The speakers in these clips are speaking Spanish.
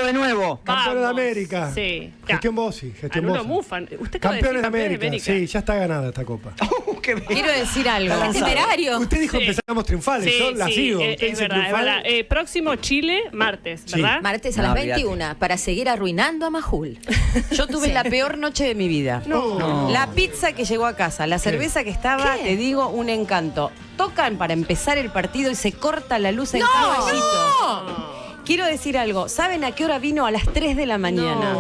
de nuevo. Campeón de América. Sí. Gestión Bossi, gestión Anulo Bossi. Mufan. ¿Usted acaba de Campeón decir de América. Sí, ya está ganada esta copa. Quiero decir algo. Está lanzado. Temerario. Usted dijo Sí. empezamos triunfales, yo la sigo. Usted es dice verdad, es triunfal. verdad. Próximo Chile, martes, Sí. ¿verdad? Martes a No, las olvídate. 21 para seguir arruinando a Majul. Yo tuve la peor noche de mi vida. No. La pizza que llegó a casa, la cerveza que estaba, ¿Qué? te digo, un encanto. Tocan para empezar el partido y se corta la luz en Caballito. Quiero decir algo. ¿Saben a qué hora vino? A las 3 de la mañana.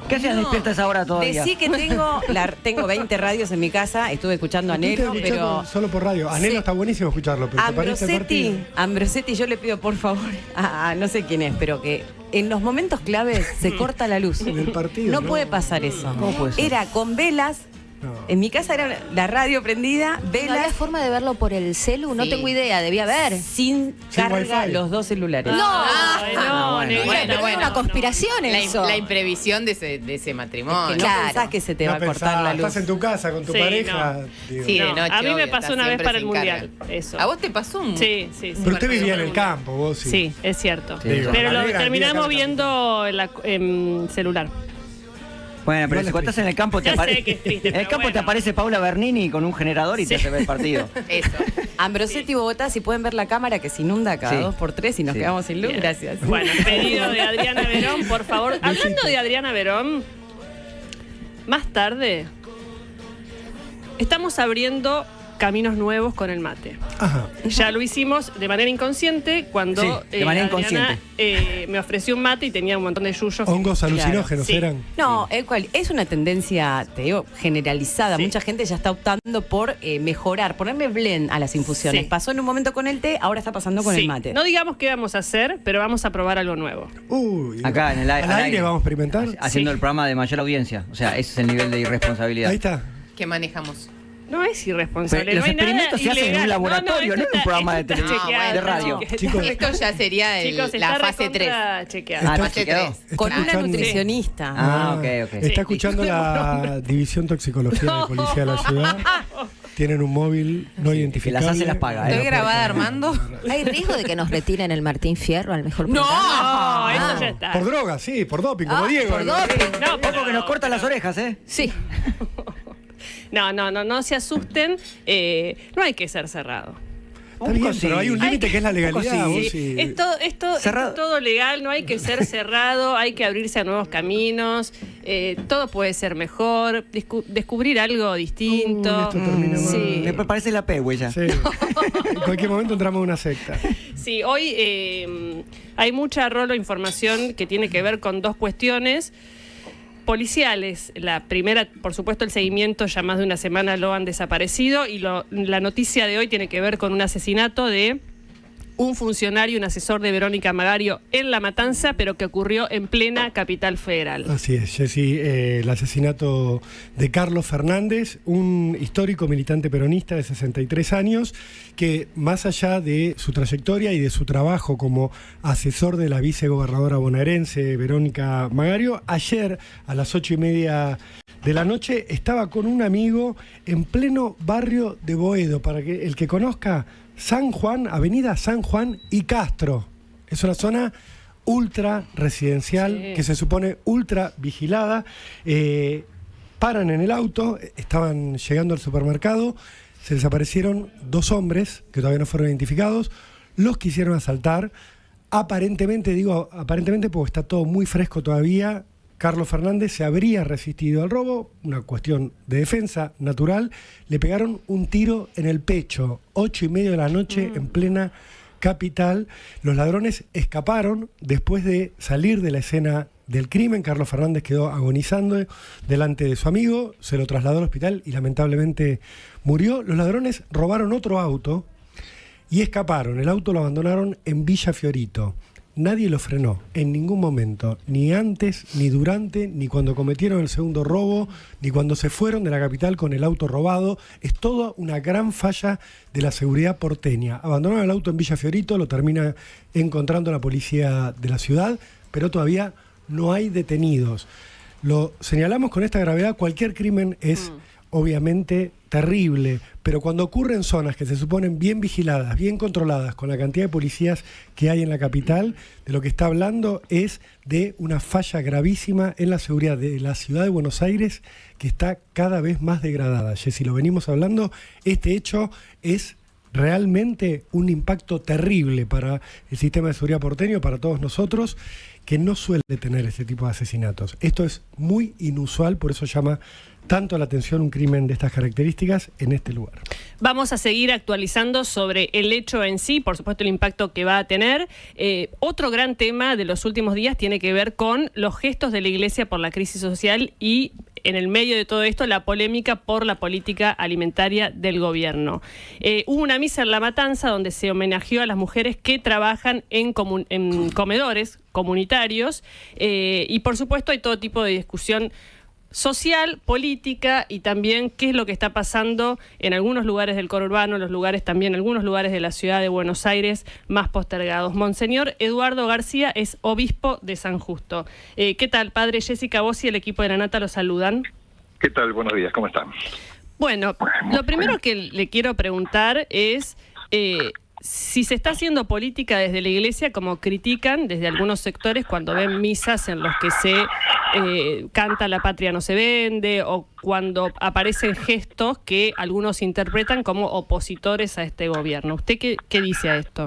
¿Qué hacías despierta a esa hora todavía? Decí que tengo 20 radios en mi casa. Estuve escuchando a Usted Anhelo, está pero... escuchando solo por radio. Anhelo Sí. está buenísimo escucharlo, pero ¿te parece el partido? Ambrosetti, yo le pido por favor a no sé quién es, pero que en los momentos claves se corta la luz. En el partido, No ¿no? puede pasar eso. ¿Cómo puede ser? Era con velas. No. En mi casa era la radio prendida, ¿No había velas, forma de verlo por el celu? No Sí. tengo idea, debía haber. sin Sin carga wifi. los dos celulares. No. Ay, no, bueno. negrita, Bueno, pero bueno, era una conspiración eso. La imprevisión de ese matrimonio. Que no Claro. pensás que se te No va a cortar pensás, la luz. Estás en tu casa con tu Sí, pareja. no. Digo. Sí, de No, noche, a mí me obvio, pasó está una vez siempre para se el encargan. Mundial. Eso. ¿A vos te pasó un...? Sí, sí, sí. Pero usted me vivía pasó en el Mundial. campo, vos sí. Sí, es cierto. Sí, Digo, Pero la lo negra terminamos vivía acá en el campo. viendo en celular. Bueno, pero Igual si es cuando estás en el campo te Ya sé aparece. que es triste, En el pero campo te bueno. aparece Paula Bernini con un generador y te Sí. hace ver el partido. Eso. Ambrosetti y Bogotá, si pueden ver la cámara que se inunda cada Sí. 2x3 y nos Sí. quedamos sin luz, Bien. gracias. Bueno, pedido de Adriana Verón, por favor. Hablando de Adriana Verón, más tarde estamos abriendo caminos nuevos con el mate. Ajá. Ya lo hicimos de manera inconsciente cuando Sí, de manera Adriana, me ofreció un mate y tenía un montón de yuyos. Hongos alucinógenos Sí. eran. No, es una tendencia, te digo, generalizada. Sí. Mucha gente ya está optando por mejorar, ponerle blend a las infusiones. Sí. Pasó en un momento con el té, ahora está pasando con Sí. el mate. No digamos qué vamos a hacer, pero vamos a probar algo nuevo. Uy, Acá en el al aire vamos a experimentar. Haciendo Sí. el programa de mayor audiencia. O sea, ese es el nivel de irresponsabilidad. Ahí está. ¿Qué manejamos? No es irresponsable. Pero los no hay nada experimentos se hacen en un ilegal. laboratorio, no en un programa de esto está televisión, chequeado, de radio. está Chicos, Esto ya sería Chicos, la está fase 3. recontra chequeado. Ah, Está- fase chequeado. 3. Está Con una escuchando- nutricionista. Ah, ok. Está escuchando la División Toxicología de la Policía de la Ciudad. Tienen un móvil no Que identificable. las hace las paga, ¿eh? Estoy grabada, Armando. ¿Hay riesgo de que nos retiren el Martín Fierro al mejor ¡No! programa? No, eso ya está. Por droga, sí, por doping, como Ah, Diego. por ¿no? doping. No, Poco que nos cortan las orejas, ¿eh? Sí. No se asusten. No hay que ser cerrado. Está bien, sí. pero hay un límite que es la Un poco legalidad. sí. vos sí. Esto Cerrado. es todo legal, no hay que ser cerrado, hay que abrirse a nuevos caminos, todo puede ser mejor, descubrir algo distinto. Esto termina mal. Sí. Me parece la P, güey, ya. Sí. En cualquier momento entramos en una secta. Sí, hoy hay mucha rolo información que tiene que ver con dos cuestiones policiales. La primera, por supuesto, el seguimiento, ya más de una semana lo han desaparecido, y la noticia de hoy tiene que ver con un asesinato de un funcionario, un asesor de Verónica Magario en La Matanza, pero que ocurrió en plena capital federal. Así es, Jessy, el asesinato de Carlos Fernández, un histórico militante peronista de 63 años, que más allá de su trayectoria y de su trabajo como asesor de la vicegobernadora bonaerense Verónica Magario, ayer a las 8:30 de la noche estaba con un amigo en pleno barrio de Boedo. Para que el que conozca, San Juan, avenida San Juan y Castro. Es una zona ultra residencial, Sí. que se supone ultra vigilada. Paran en el auto, estaban llegando al supermercado, se les aparecieron dos hombres que todavía no fueron identificados, los quisieron asaltar. Aparentemente, digo aparentemente porque está todo muy fresco todavía, Carlos Fernández se habría resistido al robo, una cuestión de defensa natural. Le pegaron un tiro en el pecho, 8:30 de la noche, en plena capital. Los ladrones escaparon después de salir de la escena del crimen. Carlos Fernández quedó agonizando delante de su amigo, se lo trasladó al hospital y lamentablemente murió. Los ladrones robaron otro auto y escaparon. El auto lo abandonaron en Villa Fiorito. Nadie lo frenó en ningún momento, ni antes, ni durante, ni cuando cometieron el segundo robo, ni cuando se fueron de la capital con el auto robado. Es toda una gran falla de la seguridad porteña. Abandonaron el auto en Villa Fiorito, lo termina encontrando la policía de la ciudad, pero todavía no hay detenidos. Lo señalamos con esta gravedad, cualquier crimen es obviamente terrible, pero cuando ocurre en zonas que se suponen bien vigiladas, bien controladas, con la cantidad de policías que hay en la capital, de lo que está hablando es de una falla gravísima en la seguridad de la ciudad de Buenos Aires, que está cada vez más degradada. Jessy, lo venimos hablando, este hecho es realmente un impacto terrible para el sistema de seguridad porteño, para todos nosotros, que no suele tener este tipo de asesinatos. Esto es muy inusual, por eso llama tanto la atención un crimen de estas características en este lugar. Vamos a seguir actualizando sobre el hecho en sí, por supuesto el impacto que va a tener. Otro gran tema de los últimos días tiene que ver con los gestos de la Iglesia por la crisis social y en el medio de todo esto la polémica por la política alimentaria del gobierno. Hubo una misa en La Matanza donde se homenajeó a las mujeres que trabajan en comedores comunitarios y por supuesto hay todo tipo de discusión social, política y también qué es lo que está pasando en algunos lugares del conurbano, algunos lugares de la ciudad de Buenos Aires más postergados. Monseñor Eduardo García es obispo de San Justo. ¿Qué tal, padre? Jessica, vos y el equipo de la Nata lo saludan. ¿Qué tal? Buenos días, ¿cómo están? Bueno, lo primero que le quiero preguntar es si se está haciendo política desde la Iglesia, como critican desde algunos sectores cuando ven misas en los que se canta La patria no se vende, o cuando aparecen gestos que algunos interpretan como opositores a este gobierno. ¿Usted qué dice a esto?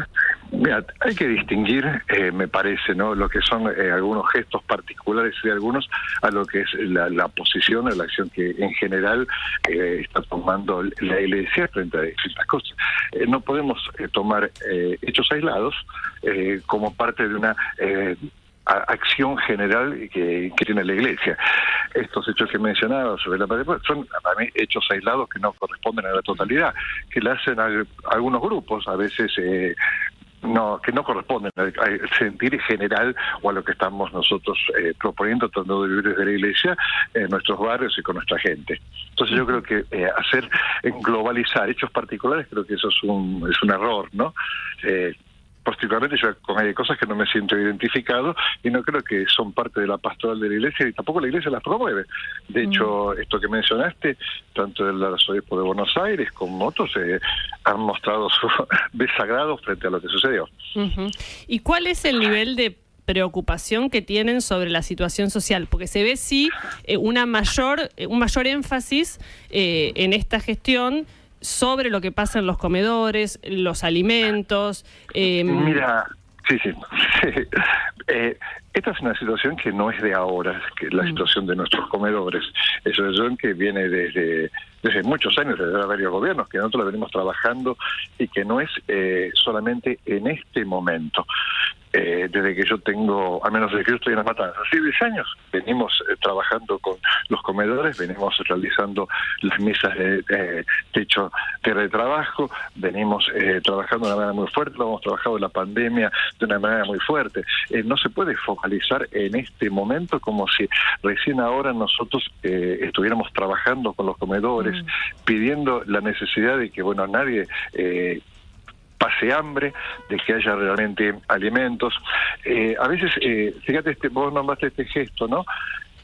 Mira, hay que distinguir, me parece, ¿no?, lo que son algunos gestos particulares de algunos a lo que es la posición o la acción que en general está tomando la Iglesia frente a estas cosas. No podemos tomar hechos aislados como parte de una acción general que tiene la Iglesia. Estos hechos que mencionaba sobre la patria son para mí hechos aislados que no corresponden a la totalidad, que le hacen a algunos grupos, a veces que no corresponden al sentir general o a lo que estamos nosotros proponiendo, tratando de vivir desde la Iglesia en nuestros barrios y con nuestra gente. Entonces yo creo que globalizar hechos particulares, creo que eso es un error, ¿no? Particularmente yo hay cosas que no me siento identificado y no creo que son parte de la pastoral de la Iglesia y tampoco la Iglesia las promueve. De hecho, esto que mencionaste, tanto el arzobispo de Buenos Aires como otros han mostrado su desagrado frente a lo que sucedió. ¿Y cuál es el nivel de preocupación que tienen sobre la situación social? Porque se ve un mayor énfasis en esta gestión sobre lo que pasa en los comedores, los alimentos. Mira, sí. Esta es una situación que no es de ahora, que es la situación de nuestros comedores. Es una situación que viene desde muchos años, desde varios gobiernos, que nosotros la venimos trabajando y que no es solamente en este momento. Desde que yo tengo, al menos desde que yo estoy en La Matanza, hace 10 años venimos trabajando con los comedores, venimos realizando las misas de techo de trabajo, venimos trabajando de una manera muy fuerte, lo hemos trabajado en la pandemia de una manera muy fuerte. No se puede focalizar en este momento como si recién ahora nosotros estuviéramos trabajando con los comedores, pidiendo la necesidad de que, nadie pase hambre, de que haya realmente alimentos. A veces, fíjate, vos nombraste este gesto, ¿no?,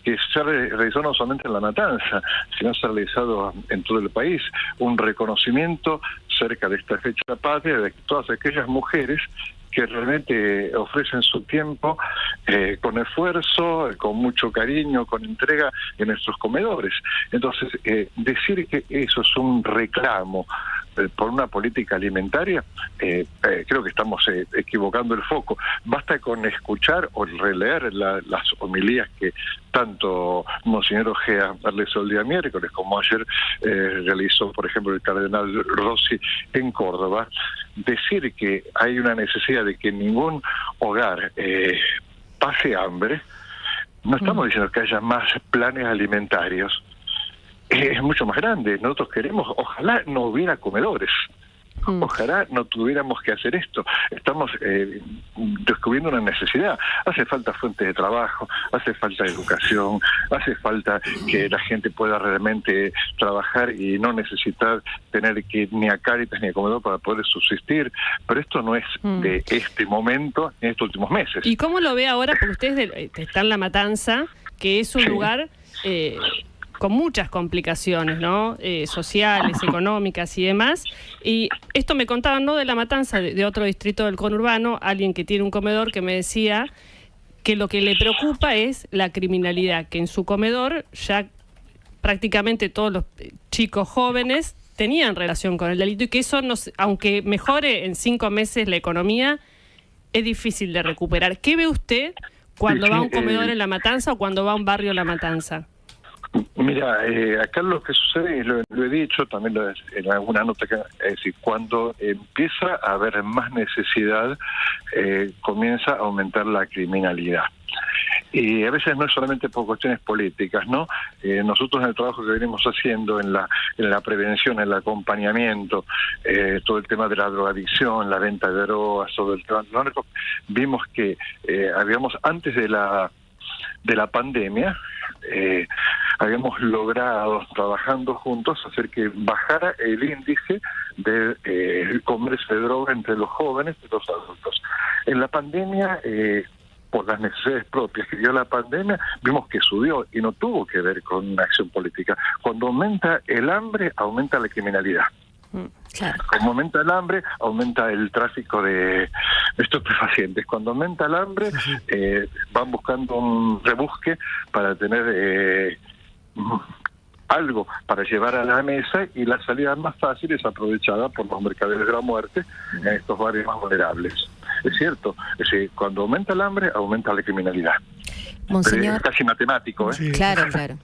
que se ha realizado no solamente en La Matanza, sino se ha realizado en todo el país, un reconocimiento cerca de esta fecha patria de todas aquellas mujeres que realmente ofrecen su tiempo con esfuerzo, con mucho cariño, con entrega en nuestros comedores. Entonces, decir que eso es un reclamo por una política alimentaria, creo que estamos equivocando el foco. Basta con escuchar o releer las homilías que tanto Monseñor Ojea realizó el día miércoles, como ayer realizó, por ejemplo, el cardenal Rossi en Córdoba. Decir que hay una necesidad de que ningún hogar pase hambre, no estamos diciendo que haya más planes alimentarios, es mucho más grande. Nosotros queremos, ojalá no hubiera comedores, ojalá no tuviéramos que hacer esto. Estamos descubriendo una necesidad. Hace falta fuentes de trabajo, hace falta educación, hace falta que la gente pueda realmente trabajar y no necesitar tener que ir ni a Cáritas ni a comedor para poder subsistir. Pero esto no es de este momento, en estos últimos meses. ¿Y cómo lo ve ahora? Porque ustedes están en La Matanza, que es un lugar con muchas complicaciones, ¿no? Sociales, económicas y demás. Y esto me contaban, no de La Matanza, de otro distrito del conurbano, alguien que tiene un comedor que me decía que lo que le preocupa es la criminalidad, que en su comedor ya prácticamente todos los chicos jóvenes tenían relación con el delito y que eso, aunque mejore en 5 meses la economía, es difícil de recuperar. ¿Qué ve usted cuando va a un comedor en La Matanza o cuando va a un barrio en La Matanza? Mira, acá lo que sucede, y lo he dicho también en alguna nota, es decir, cuando empieza a haber más necesidad, comienza a aumentar la criminalidad. Y a veces no es solamente por cuestiones políticas, ¿no? Nosotros en el trabajo que venimos haciendo en la prevención, en el acompañamiento, todo el tema de la drogadicción, la venta de drogas, todo el tema, vimos que habíamos antes de la pandemia, habíamos logrado, trabajando juntos, hacer que bajara el índice de comercio de droga entre los jóvenes y los adultos. En la pandemia, por las necesidades propias que dio la pandemia, vimos que subió y no tuvo que ver con una acción política. Cuando aumenta el hambre, aumenta la criminalidad. Claro. Cuando aumenta el hambre, aumenta el tráfico de estupefacientes. Cuando aumenta el hambre, van buscando un rebusque para tener algo para llevar a la mesa, y la salida más fácil es aprovechada por los mercaderes de la muerte en estos barrios más vulnerables. Es cierto, es decir, cuando aumenta el hambre, aumenta la criminalidad. Monseñor, Es casi matemático, ¿eh? Sí. claro, claro.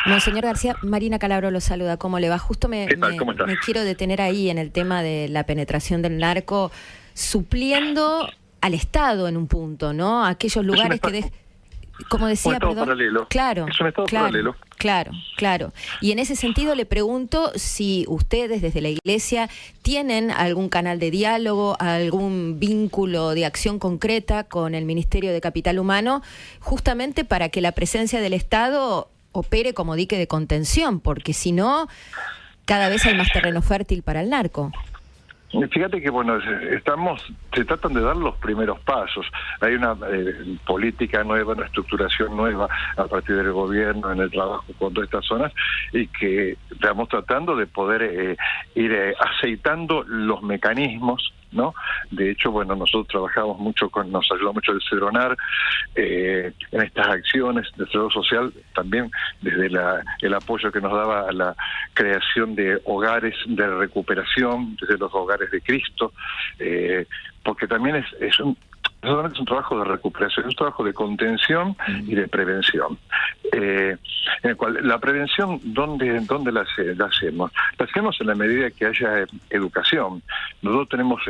Monseñor García, Marina Calabro lo saluda. ¿Cómo le va? Justo ¿Qué tal? ¿Cómo estás? me quiero detener ahí en el tema de la penetración del narco, supliendo al Estado en un punto, ¿no? Aquellos lugares que... Como decía, un estado perdón. paralelo. Claro. Es un estado claro, paralelo. Claro. Y en ese sentido le pregunto si ustedes desde la Iglesia tienen algún canal de diálogo, algún vínculo de acción concreta con el Ministerio de Capital Humano, justamente para que la presencia del Estado opere como dique de contención, porque si no, cada vez hay más terreno fértil para el narco. Fíjate que bueno, se tratan de dar los primeros pasos. Hay una política nueva, una estructuración nueva a partir del gobierno en el trabajo con todas estas zonas, y que estamos tratando de poder ir aceitando los mecanismos, ¿no? De hecho, bueno, nosotros trabajamos mucho nos ayudó mucho el Cedronar en estas acciones de trabajo social, también desde el apoyo que nos daba a la creación de hogares de recuperación, desde los hogares de Cristo, porque también no solamente es un trabajo de recuperación, es un trabajo de contención y de prevención. En el cual la prevención, ¿dónde la hacemos? La hacemos en la medida que haya educación. Nosotros tenemos,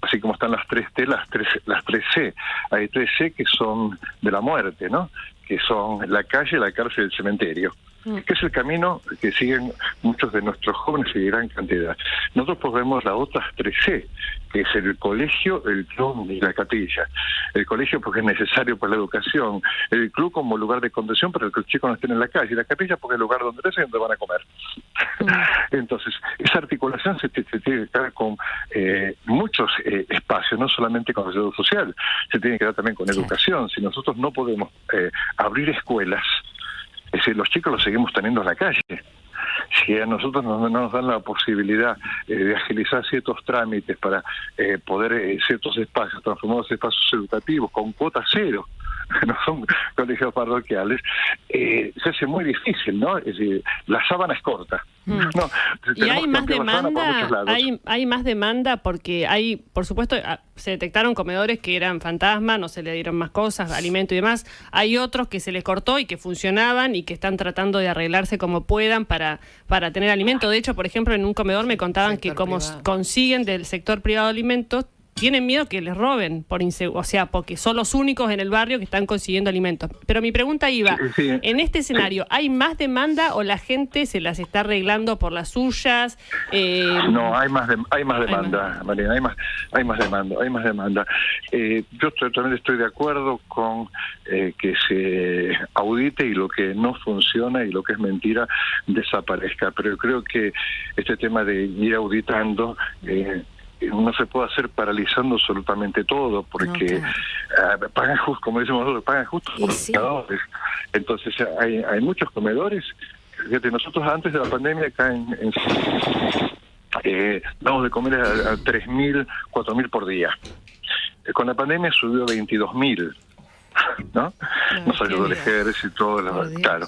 así como están las 3T, las 3C. Hay 3C que son de la muerte, ¿no? Que son la calle, la cárcel y el cementerio, que es el camino que siguen muchos de nuestros jóvenes y gran cantidad. Nosotros podemos las otras 3C, que es el colegio, el club y la capilla. El colegio porque es necesario para la educación, el club como lugar de contención para que los chicos no estén en la calle, y la capilla porque es el lugar donde les y donde van a comer. Entonces, esa articulación se tiene que dar con muchos espacios, no solamente con la salud social, se tiene que dar también con educación. Si nosotros no podemos abrir escuelas, es decir, los chicos los seguimos teniendo en la calle. Si a nosotros no nos dan la posibilidad de agilizar ciertos trámites para poder ciertos espacios, transformados en espacios educativos con cuota cero, no son colegios parroquiales, se hace muy difícil, ¿no? Es decir, la sábana es corta. No, y hay más demanda, hay más demanda porque hay, por supuesto, se detectaron comedores que eran fantasmas, no se le dieron más cosas, alimento y demás. Hay otros que se les cortó y que funcionaban y que están tratando de arreglarse como puedan para tener alimento. De hecho, por ejemplo, en un comedor me contaban que como consiguen del sector privado alimentos, tienen miedo que les roben, porque son los únicos en el barrio que están consiguiendo alimentos. Pero mi pregunta iba, sí. en este escenario, ¿hay más demanda o la gente se las está arreglando por las suyas? No, hay más demanda, Marina, hay más demanda. Yo totalmente estoy de acuerdo con que se audite y lo que no funciona y lo que es mentira desaparezca, pero yo creo que este tema de ir auditando no se puede hacer paralizando absolutamente todo, porque pagan justo, como decimos nosotros, pagan justo por los pecadores. Entonces hay muchos comedores fíjate, nosotros antes de la pandemia acá damos de comer a 3.000, 4.000 por día. Con la pandemia subió a 22.000. ¿No? Nos ayudó el ejército, claro.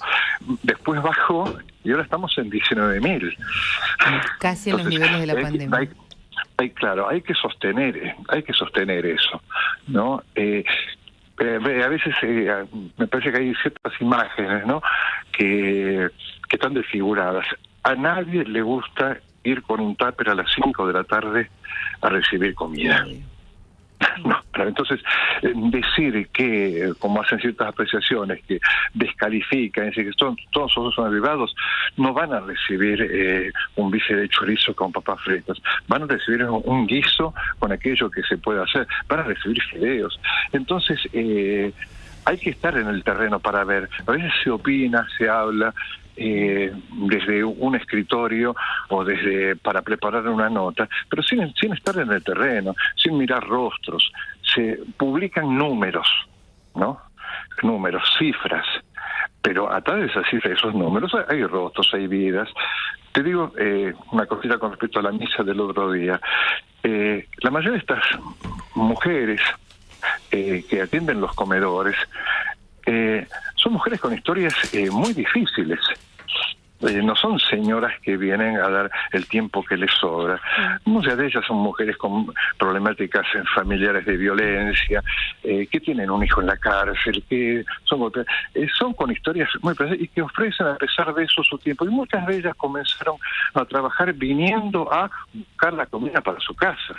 Después bajó y ahora estamos en 19.000. Casi en los niveles de la pandemia. Claro, hay que sostener eso, ¿no? A veces me parece que hay ciertas imágenes, ¿no? que están desfiguradas. A nadie le gusta ir con un tupper a las 5 de la tarde a recibir comida. No, entonces decir que, como hacen ciertas apreciaciones, que descalifican, decir que todos son privados, no van a recibir un bife de chorizo con papas fritas, van a recibir un guiso con aquello que se puede hacer, van a recibir fideos. Entonces hay que estar en el terreno para ver. A veces se opina, se habla desde un escritorio o desde para preparar una nota, pero sin estar en el terreno, sin mirar rostros. Se publican números, ¿no? Números, cifras, pero atrás de esas cifras, esos números, hay rostros, hay vidas. Te digo una cosita con respecto a la misa del otro día. La mayoría de estas mujeres que atienden los comedores son mujeres con historias muy difíciles. No son señoras que vienen a dar el tiempo que les sobra. Muchas de ellas son mujeres con problemáticas familiares de violencia, que tienen un hijo en la cárcel, que son con historias muy presentes y que ofrecen a pesar de eso su tiempo. Y muchas de ellas comenzaron a trabajar viniendo a buscar la comida para su casa.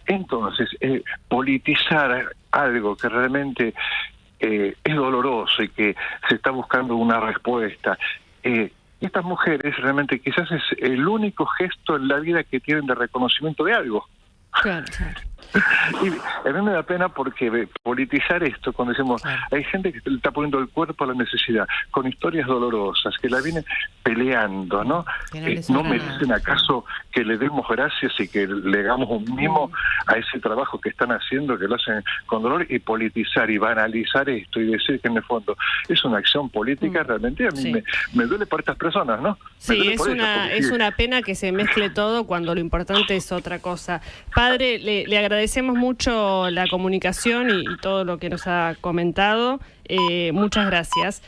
Entonces, politizar algo que realmente es doloroso y que se está buscando una respuesta. Estas mujeres realmente quizás es el único gesto en la vida que tienen de reconocimiento de algo. Claro. Y a mí me da pena porque politizar esto, cuando decimos, hay gente que le está poniendo el cuerpo a la necesidad, con historias dolorosas, que la vienen peleando, ¿no? ¿No merecen acaso que le demos gracias y que le hagamos un mimo a ese trabajo que están haciendo, que lo hacen con dolor? Y politizar y banalizar esto y decir que en el fondo es una acción política, realmente a mí me duele por estas personas, ¿no? Sí, es una pena que se mezcle todo cuando lo importante es otra cosa. Padre, le agradecemos mucho la comunicación y todo lo que nos ha comentado. Muchas gracias.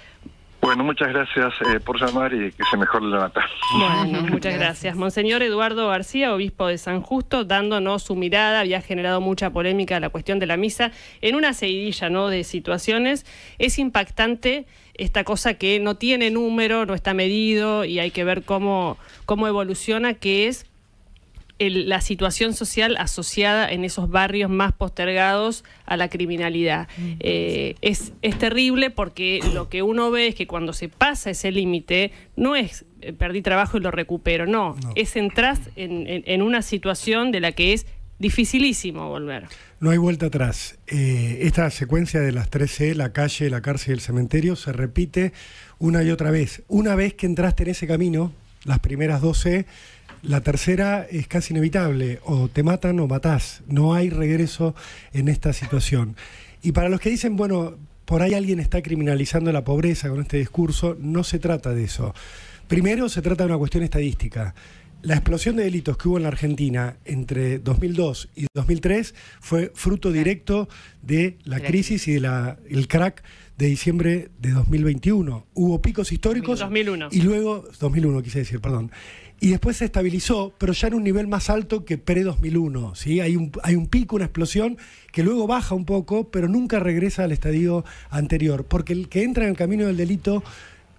Bueno, muchas gracias por llamar y que se mejore la nota. Bueno, muchas gracias. Monseñor Eduardo García, obispo de San Justo, dándonos su mirada. Había generado mucha polémica la cuestión de la misa en una seguidilla, ¿no?, de situaciones. Es impactante esta cosa que no tiene número, no está medido y hay que ver cómo evoluciona, que es la situación social asociada en esos barrios más postergados a la criminalidad. Es terrible porque lo que uno ve es que cuando se pasa ese límite no es perdí trabajo y lo recupero, no. Es entrar en una situación de la que es dificilísimo volver. No hay vuelta atrás. Esta secuencia de las 3C, la calle, la cárcel y el cementerio, se repite una y otra vez. Una vez que entraste en ese camino, las primeras 2C, la tercera es casi inevitable, o te matan o matás, no hay regreso en esta situación. Y para los que dicen, bueno, por ahí alguien está criminalizando la pobreza con este discurso, no se trata de eso. Primero se trata de una cuestión estadística. La explosión de delitos que hubo en la Argentina entre 2002 y 2003 fue fruto directo de la crisis y del crack de diciembre de 2021. Hubo picos históricos. 2001. Y luego, 2001 quise decir, perdón. Y después se estabilizó, pero ya en un nivel más alto que pre-2001. ¿Sí? Hay un pico, una explosión, que luego baja un poco, pero nunca regresa al estadio anterior. Porque el que entra en el camino del delito,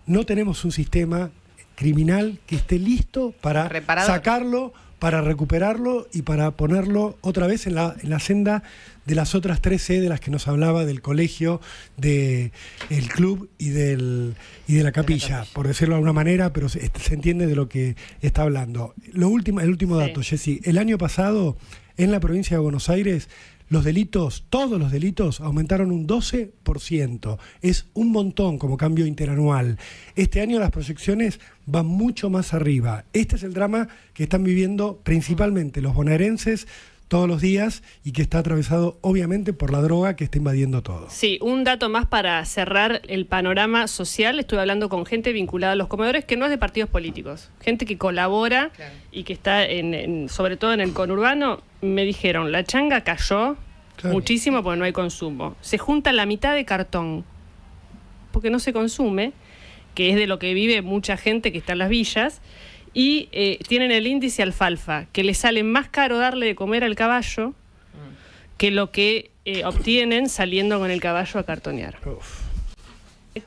no tenemos un sistema criminal que esté listo para sacarlo, para recuperarlo y para ponerlo otra vez en la senda de las otras 3C de las que nos hablaba, del colegio, del club y de la capilla, por decirlo de alguna manera, pero se entiende de lo que está hablando. El último dato, Jessy. El año pasado, en la provincia de Buenos Aires, los delitos, todos los delitos, aumentaron un 12%. Es un montón como cambio interanual. Este año las proyecciones van mucho más arriba. Este es el drama que están viviendo principalmente los bonaerenses, todos los días y que está atravesado obviamente por la droga que está invadiendo todo. Sí, un dato más para cerrar el panorama social. Estuve hablando con gente vinculada a los comedores que no es de partidos políticos, gente que colabora y que está sobre todo en el conurbano. Me dijeron, la changa cayó muchísimo porque no hay consumo. Se junta la mitad de cartón porque no se consume, que es de lo que vive mucha gente que está en las villas. Y tienen el índice alfalfa, que le sale más caro darle de comer al caballo que lo que obtienen saliendo con el caballo a cartonear.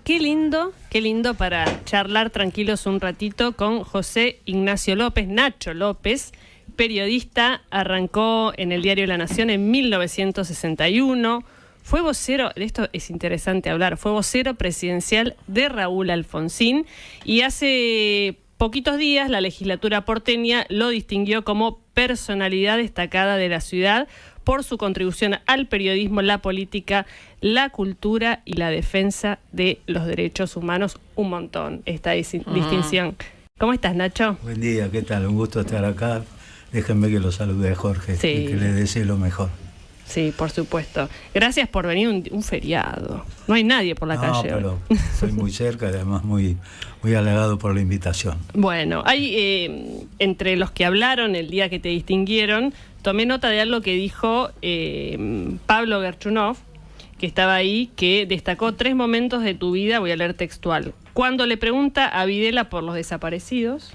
Qué lindo para charlar tranquilos un ratito con José Ignacio López, Nacho López, periodista, arrancó en el diario La Nación en 1961, fue vocero, de esto es interesante hablar, fue vocero presidencial de Raúl Alfonsín y hace poquitos días la legislatura porteña lo distinguió como personalidad destacada de la ciudad por su contribución al periodismo, la política, la cultura y la defensa de los derechos humanos. Un montón esta distinción. ¿Cómo estás, Nacho? Buen día, ¿qué tal? Un gusto estar acá. Déjenme que lo salude a Jorge y que le desee lo mejor. Sí, por supuesto. Gracias por venir un feriado. No hay nadie por la calle. Pero estoy muy cerca, además muy halagado por la invitación. Bueno, hay entre los que hablaron el día que te distinguieron, tomé nota de algo que dijo Pablo Gerchunov, que estaba ahí, que destacó 3 momentos de tu vida, voy a leer textual. Cuando le pregunta a Videla por los desaparecidos,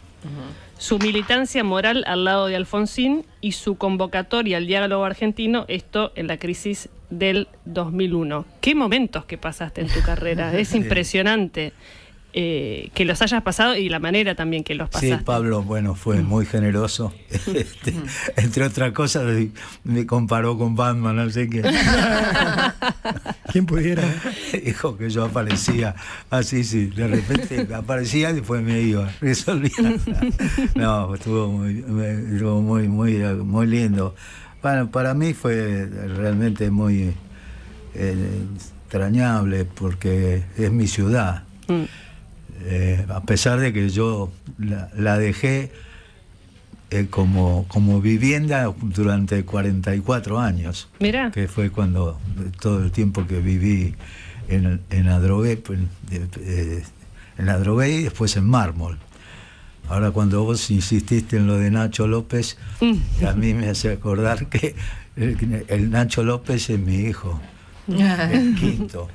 su militancia moral al lado de Alfonsín y su convocatoria al diálogo argentino, esto en la crisis del 2001. ¿Qué momentos que pasaste en tu carrera? Es impresionante que los hayas pasado y la manera también que los pasaste. Sí, Pablo, bueno, fue muy generoso. Entre otras cosas, me comparó con Batman, no sé qué. ¿Quién pudiera? Dijo que yo aparecía así, sí, de repente aparecía y después me iba, resolvía. No, estuvo muy lindo. Bueno, para mí fue realmente muy entrañable porque es mi ciudad. A pesar de que yo la dejé como vivienda durante 44 años. Mirá. Que fue cuando todo el tiempo que viví en Adrogué, en Adrogué y después en Mármol. Ahora cuando vos insististe en lo de Nacho López, a mí me hace acordar que el Nacho López es mi hijo, el quinto.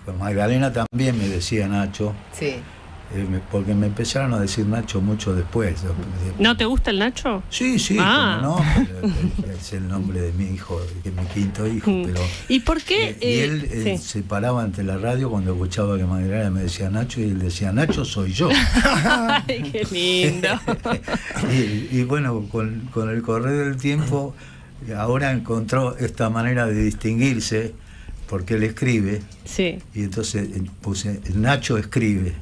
Con Magdalena también me decía Nacho, Sí. Porque me empezaron a decir Nacho mucho después. ¿No te gusta el Nacho? Sí, Ah. como no, es el nombre de mi hijo, de mi quinto hijo. Pero, ¿Y por qué? y él se paraba ante la radio cuando escuchaba que Magdalena me decía Nacho, y él decía, Nacho soy yo. Ay, qué lindo. y bueno, con el correr del tiempo, ahora encontró esta manera de distinguirse, porque él escribe, Sí. y entonces puse, Nacho escribe.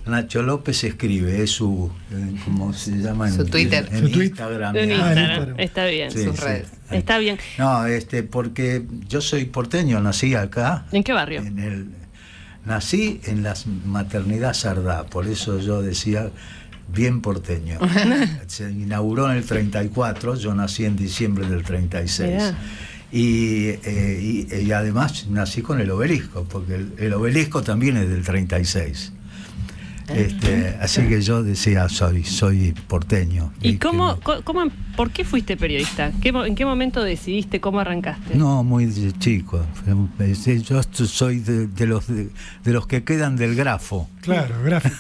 Nacho López escribe, es su, ¿cómo se llama? Su Twitter. En Su Instagram. En Instagram. Instagram. Está bien. Sí, sus sí. redes. Está bien. No, porque yo soy porteño, nací acá. ¿En qué barrio? Nací en la maternidad Sardá, por eso yo decía bien porteño. Se inauguró en el 34, yo nací en diciembre del 36. Mirá. Y además nací con el obelisco, porque el obelisco también es del 36. Así que yo decía, soy porteño. ¿Y por qué fuiste periodista? ¿En qué momento decidiste? ¿Cómo arrancaste? No, muy chico. Yo soy de los que quedan del grafo. Claro, gráfico.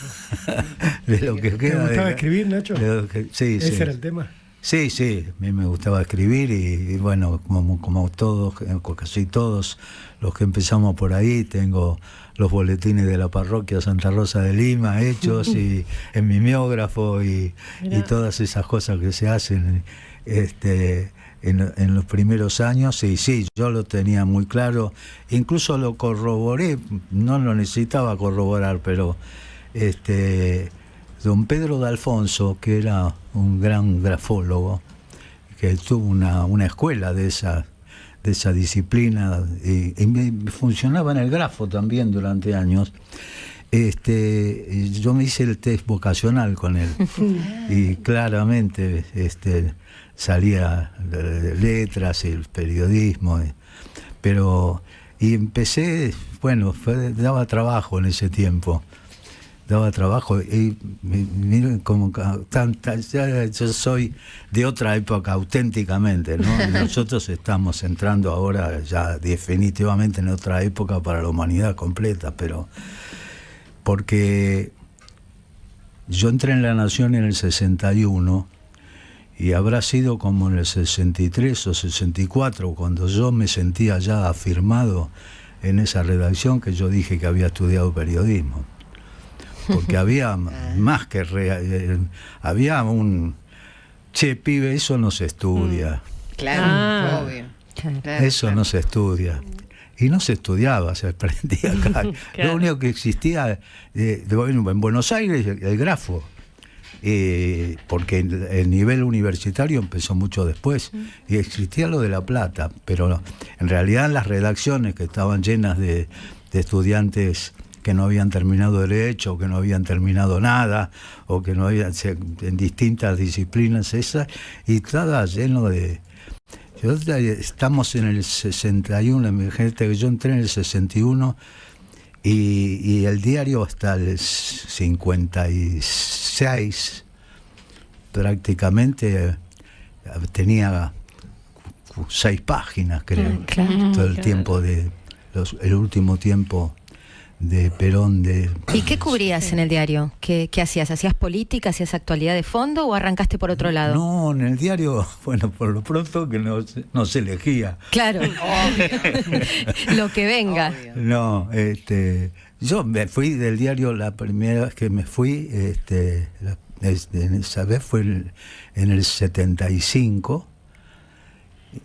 De lo que ¿Te queda gustaba escribir, Nacho? Sí, ¿Ese sí. era el tema? Sí, a mí me gustaba escribir y bueno, como todos, casi todos los que empezamos por ahí, tengo los boletines de la parroquia Santa Rosa de Lima hechos y en mimeógrafo y todas esas cosas que se hacen en los primeros años. Y sí, yo lo tenía muy claro, incluso lo corroboré, no lo necesitaba corroborar, pero don Pedro de Alfonso, que era un gran grafólogo, que tuvo una escuela de esa disciplina y funcionaba en el grafo también durante años. Yo me hice el test vocacional con él y claramente salía de letras, el periodismo, y empecé, bueno, daba trabajo en ese tiempo. Daba trabajo y miren como yo soy de otra época auténticamente, ¿no? Nosotros estamos entrando ahora ya definitivamente en otra época para la humanidad completa, pero porque yo entré en La Nación en el 61 y habrá sido como en el 63 o 64 cuando yo me sentía ya afirmado en esa redacción que yo dije que había estudiado periodismo. Porque había más que había un che, pibe, eso no se estudia. Claro, obvio. Claro, eso no se estudia. Y no se estudiaba, se aprendía acá. Claro. Lo único que existía en Buenos Aires, el grafo. Porque el nivel universitario empezó mucho después. Y existía lo de La Plata. Pero en realidad las redacciones que estaban llenas de estudiantes que no habían terminado Derecho, o que no habían terminado nada, o que no habían, en distintas disciplinas esas, y estaba lleno de... Estamos en el 61, imagínate que yo entré en el 61, y el diario hasta el 56, prácticamente tenía 6 páginas, creo, todo el tiempo el último tiempo de Perón. ¿Y qué cubrías en el diario? ¿Qué hacías? ¿Hacías política, hacías actualidad de fondo o arrancaste por otro lado? No, en el diario, bueno, por lo pronto que no se elegía. Claro, lo que venga. Obvio. No, yo me fui del diario, la primera vez que me fui, esa vez fue en el 75,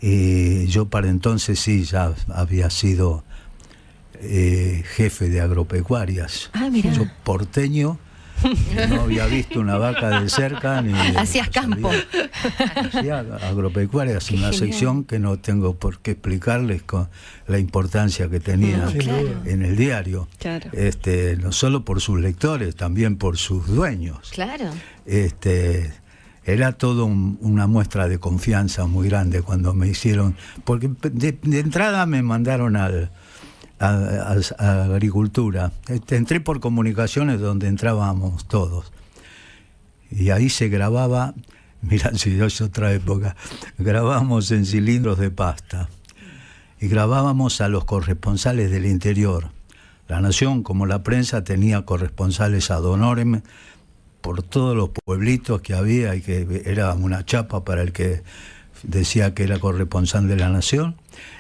y yo para entonces sí, ya había sido jefe de agropecuarias. Ah, mira. Yo porteño, no había visto una vaca de cerca ni Hacías campo. Hacía agropecuarias, una sección que no tengo por qué explicarles con la importancia que tenía en el diario. Claro. No solo por sus lectores, también por sus dueños. Claro. Era todo una muestra de confianza muy grande cuando me hicieron, porque de entrada me mandaron a agricultura. Entré por comunicaciones donde entrábamos todos. Y ahí se grababa, mira, si es otra época, grabábamos en cilindros de pasta. Y grabábamos a los corresponsales del interior. La Nación, como la prensa, tenía corresponsales ad honorem por todos los pueblitos que había, y que era una chapa para el que decía que era corresponsal de La Nación.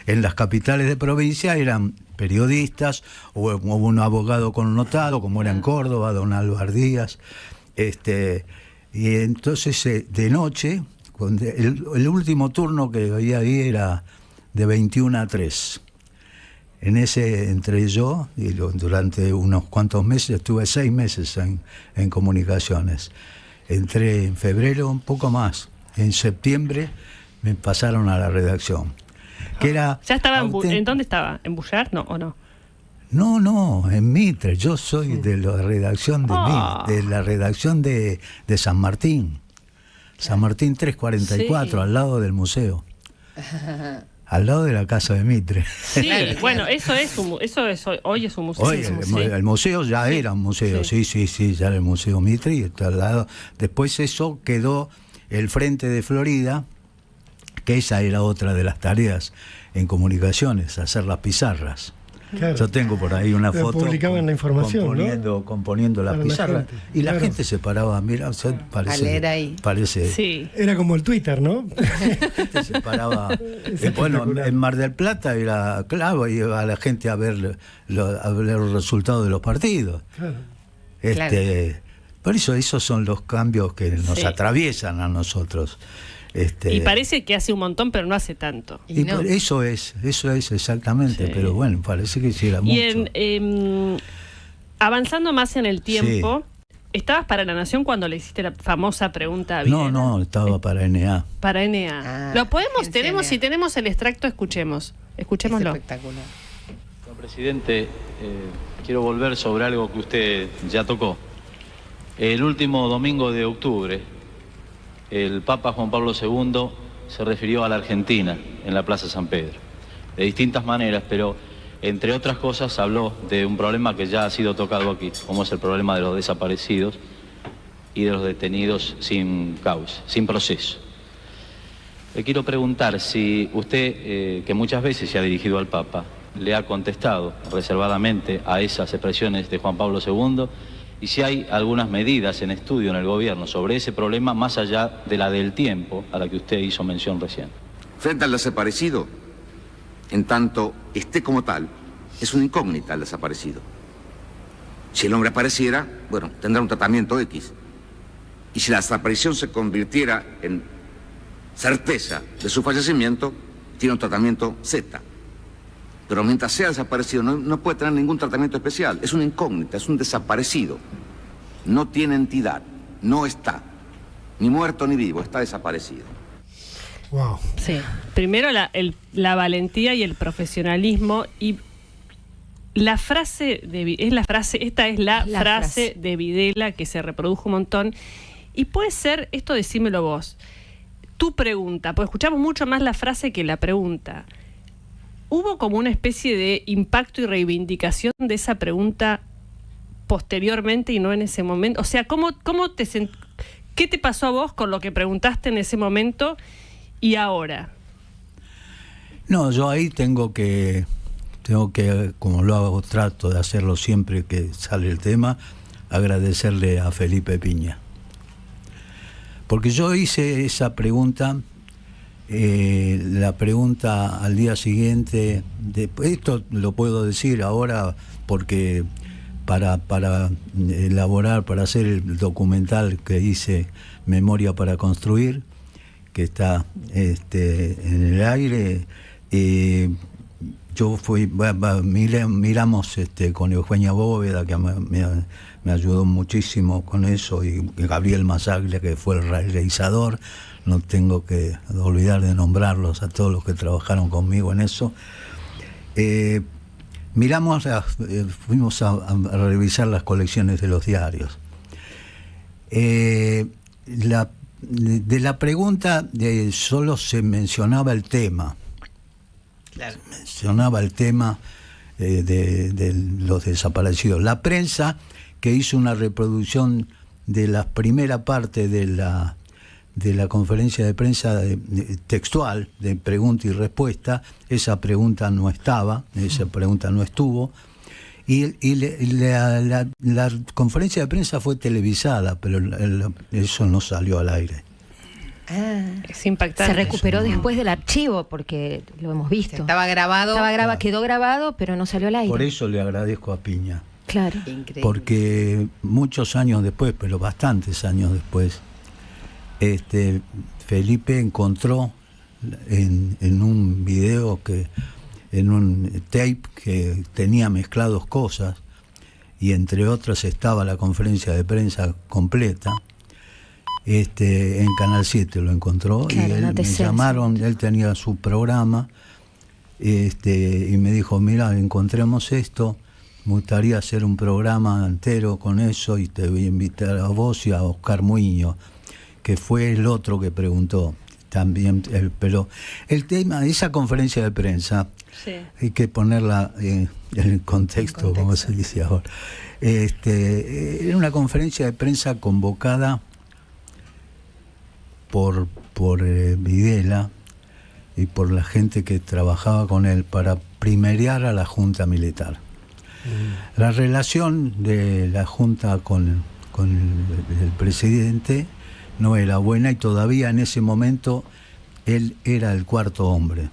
En las capitales de provincia eran periodistas, o un abogado connotado, como era en Córdoba, don Álvaro Díaz. Y entonces de noche, el último turno que había ahí era de 21 a 3. En ese entré yo, y durante unos cuantos meses, estuve 6 meses en comunicaciones. Entré en febrero, un poco más. En septiembre me pasaron a la redacción. Que era ¿Ya estaba en dónde estaba? ¿En Bullard? No, ¿o no? No, en Mitre. Yo soy de la redacción de la redacción de San Martín. San Martín 344, al lado del museo. Al lado de la casa de Mitre. Sí, bueno, hoy es un museo. Hoy el museo ya era un museo, sí, ya era el Museo Mitre, y está al lado. Después eso quedó el Frente de Florida, que esa era otra de las tareas en comunicaciones, hacer las pizarras. Claro. Yo tengo por ahí una foto publicaban la información, componiendo las para pizarras, gente, y la claro. gente se paraba, mira, A leer ahí. parece Sí. Era como el Twitter, ¿no? la gente se paraba. Bueno, en Mar del Plata era claro, iba la gente a ver los resultados de los partidos. Claro. Por eso esos son los cambios que nos atraviesan a nosotros. Y parece que hace un montón, pero no hace tanto. Y no. eso es exactamente, Sí. pero bueno, parece que hiciera mucho. Y avanzando más en el tiempo, ¿estabas para La Nación cuando le hiciste la famosa pregunta a Videla? No, estaba para NA. Para NA. Ah, Lo podemos, agencia NA. si tenemos el extracto, escuchémoslo. Es espectacular. Señor presidente, quiero volver sobre algo que usted ya tocó. El último domingo de octubre, el Papa Juan Pablo II se refirió a la Argentina en la Plaza San Pedro, de distintas maneras, pero entre otras cosas habló de un problema que ya ha sido tocado aquí, como es el problema de los desaparecidos y de los detenidos sin causa, sin proceso. Le quiero preguntar si usted, que muchas veces se ha dirigido al Papa, le ha contestado reservadamente a esas expresiones de Juan Pablo II, y si hay algunas medidas en estudio en el gobierno sobre ese problema más allá de la del tiempo a la que usted hizo mención recién. Frente al desaparecido, en tanto esté como tal, es una incógnita el desaparecido. Si el hombre apareciera, bueno, tendrá un tratamiento X. Y si la desaparición se convirtiera en certeza de su fallecimiento, tiene un tratamiento Z. Pero mientras sea desaparecido no puede tener ningún tratamiento especial. Es una incógnita, es un desaparecido. No tiene entidad, no está. Ni muerto ni vivo, está desaparecido. Wow. Sí. Primero la valentía y el profesionalismo, y la frase esta es la frase de Videla que se reprodujo un montón, y puede ser, esto decímelo vos, tu pregunta, porque escuchamos mucho más la frase que la pregunta. ¿Hubo como una especie de impacto y reivindicación de esa pregunta posteriormente y no en ese momento? O sea, ¿qué te pasó a vos con lo que preguntaste en ese momento y ahora? No, yo ahí tengo que, como lo hago, trato de hacerlo siempre que sale el tema, agradecerle a Felipe Piña. Porque yo hice esa pregunta, la pregunta al día siguiente, esto lo puedo decir ahora porque para elaborar, para hacer el documental que hice, Memoria para Construir, que está en el aire, yo miramos con Eugenia Bóveda, que me ayudó muchísimo con eso, y Gabriel Masaglia, que fue el realizador. No tengo que olvidar de nombrarlos a todos los que trabajaron conmigo en eso. Fuimos a revisar las colecciones de los diarios. De la pregunta solo se mencionaba el tema. Claro. Se mencionaba el tema de los desaparecidos. La prensa, que hizo una reproducción de la primera parte de la conferencia de prensa textual, de pregunta y respuesta, esa pregunta no estaba, esa pregunta no estuvo, y la conferencia de prensa fue televisada, pero eso no salió al aire. Es impactante. Se recuperó después del archivo, porque lo hemos visto. Estaba grabado. Claro. Quedó grabado, pero no salió al aire. Por eso le agradezco a Piña. Claro. Increíble. Porque muchos años después, pero bastantes años después, Felipe encontró en un video, en un tape que tenía mezclados cosas, y entre otras estaba la conferencia de prensa completa, en Canal 7 lo encontró, claro, y él me llamaron, él tenía su programa, y me dijo: mira, encontremos esto, me gustaría hacer un programa entero con eso, y te voy a invitar a vos y a Oscar Muiño, que fue el otro que preguntó también. Pero el tema de esa conferencia de prensa, sí, hay que ponerla en el contexto, como se dice ahora. Era una conferencia de prensa convocada por Videla y por la gente que trabajaba con él para primerear a la Junta Militar. La relación de la Junta con el presidente no era buena, y todavía en ese momento él era el cuarto hombre.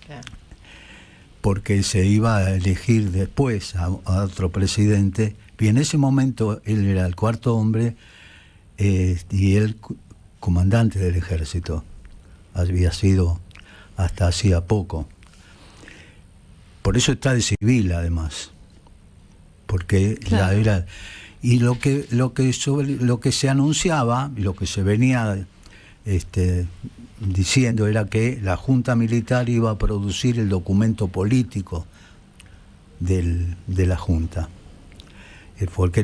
Claro. Porque se iba a elegir después a otro presidente, y en ese momento él era el cuarto hombre, y él comandante del ejército. Había sido hasta hacía poco. Por eso está de civil, además. Porque claro, ya era... Y lo que se anunciaba y lo que se venía diciendo era que la Junta Militar iba a producir el documento político de la Junta. Porque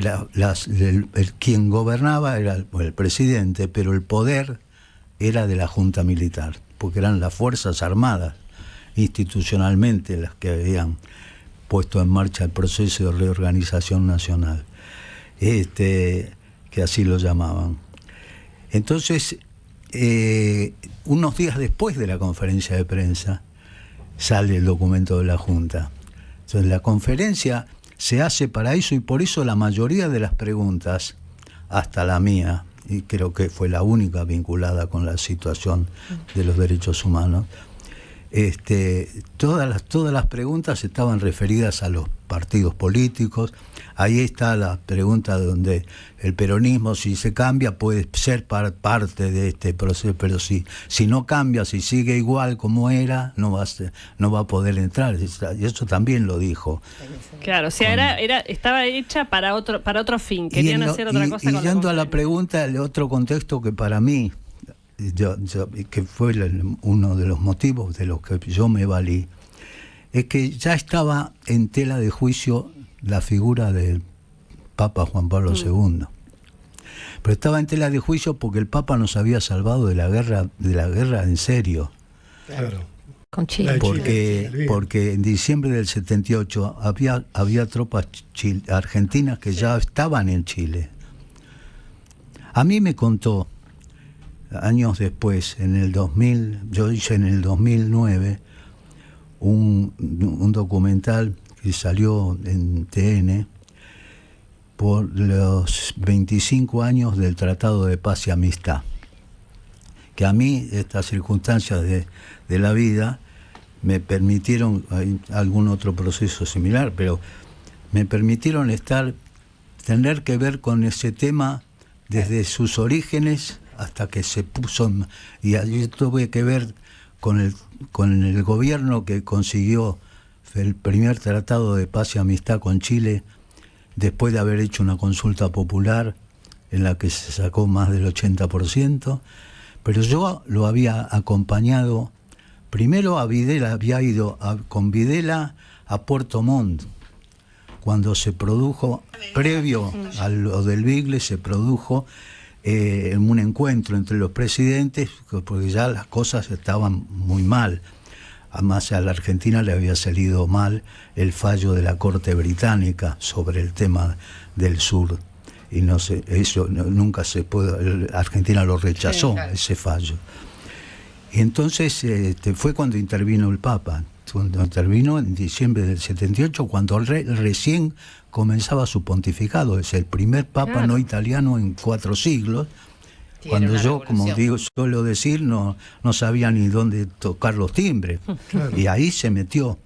quien gobernaba era el presidente, pero el poder era de la Junta Militar, porque eran las Fuerzas Armadas, institucionalmente, las que habían puesto en marcha el proceso de reorganización nacional, que así lo llamaban. Entonces, unos días después de la conferencia de prensa, sale el documento de la Junta. Entonces, la conferencia se hace para eso, y por eso la mayoría de las preguntas, hasta la mía, y creo que fue la única vinculada con la situación de los derechos humanos, todas las preguntas estaban referidas a los partidos políticos. Ahí está la pregunta donde el peronismo, si se cambia, puede ser parte de este proceso, pero si no cambia, si sigue igual como era, no va a poder entrar. Y eso también lo dijo. Claro, o sea, estaba hecha para otro fin, querían hacer otra cosa. Y yendo a la pregunta, el otro contexto que para mí, que fue uno de los motivos de los que yo me valí, es que ya estaba en tela de juicio la figura del Papa Juan Pablo II. Pero estaba en tela de juicio porque el Papa nos había salvado de la guerra en serio. Claro. Con Chile. Porque en diciembre del 78 había tropas argentinas que ya estaban en Chile. A mí me contó, años después, yo hice en el 2009 un documental que salió en TN por los 25 años del Tratado de Paz y Amistad, que a mí estas circunstancias de la vida me permitieron, hay algún otro proceso similar, pero me permitieron tener que ver con ese tema desde sus orígenes hasta que se puso, y allí tuve que ver con el gobierno que consiguió el primer tratado de paz y amistad con Chile, después de haber hecho una consulta popular en la que se sacó más del 80%, pero yo lo había acompañado, primero a Videla, había ido con Videla a Puerto Montt, cuando se produjo, previo a lo del Bigle, se produjo un encuentro entre los presidentes, porque ya las cosas estaban muy mal. Además, a la Argentina le había salido mal el fallo de la Corte Británica sobre el tema del sur. Y nunca se puede, Argentina lo rechazó, sí, claro, ese fallo. Y entonces fue cuando intervino el Papa. Cuando intervino en diciembre del 78, cuando recién comenzaba su pontificado. Es el primer Papa, claro, no italiano en 4 siglos. Cuando yo, como suelo decir, no sabía ni dónde tocar los timbres. Claro. Y ahí se metió.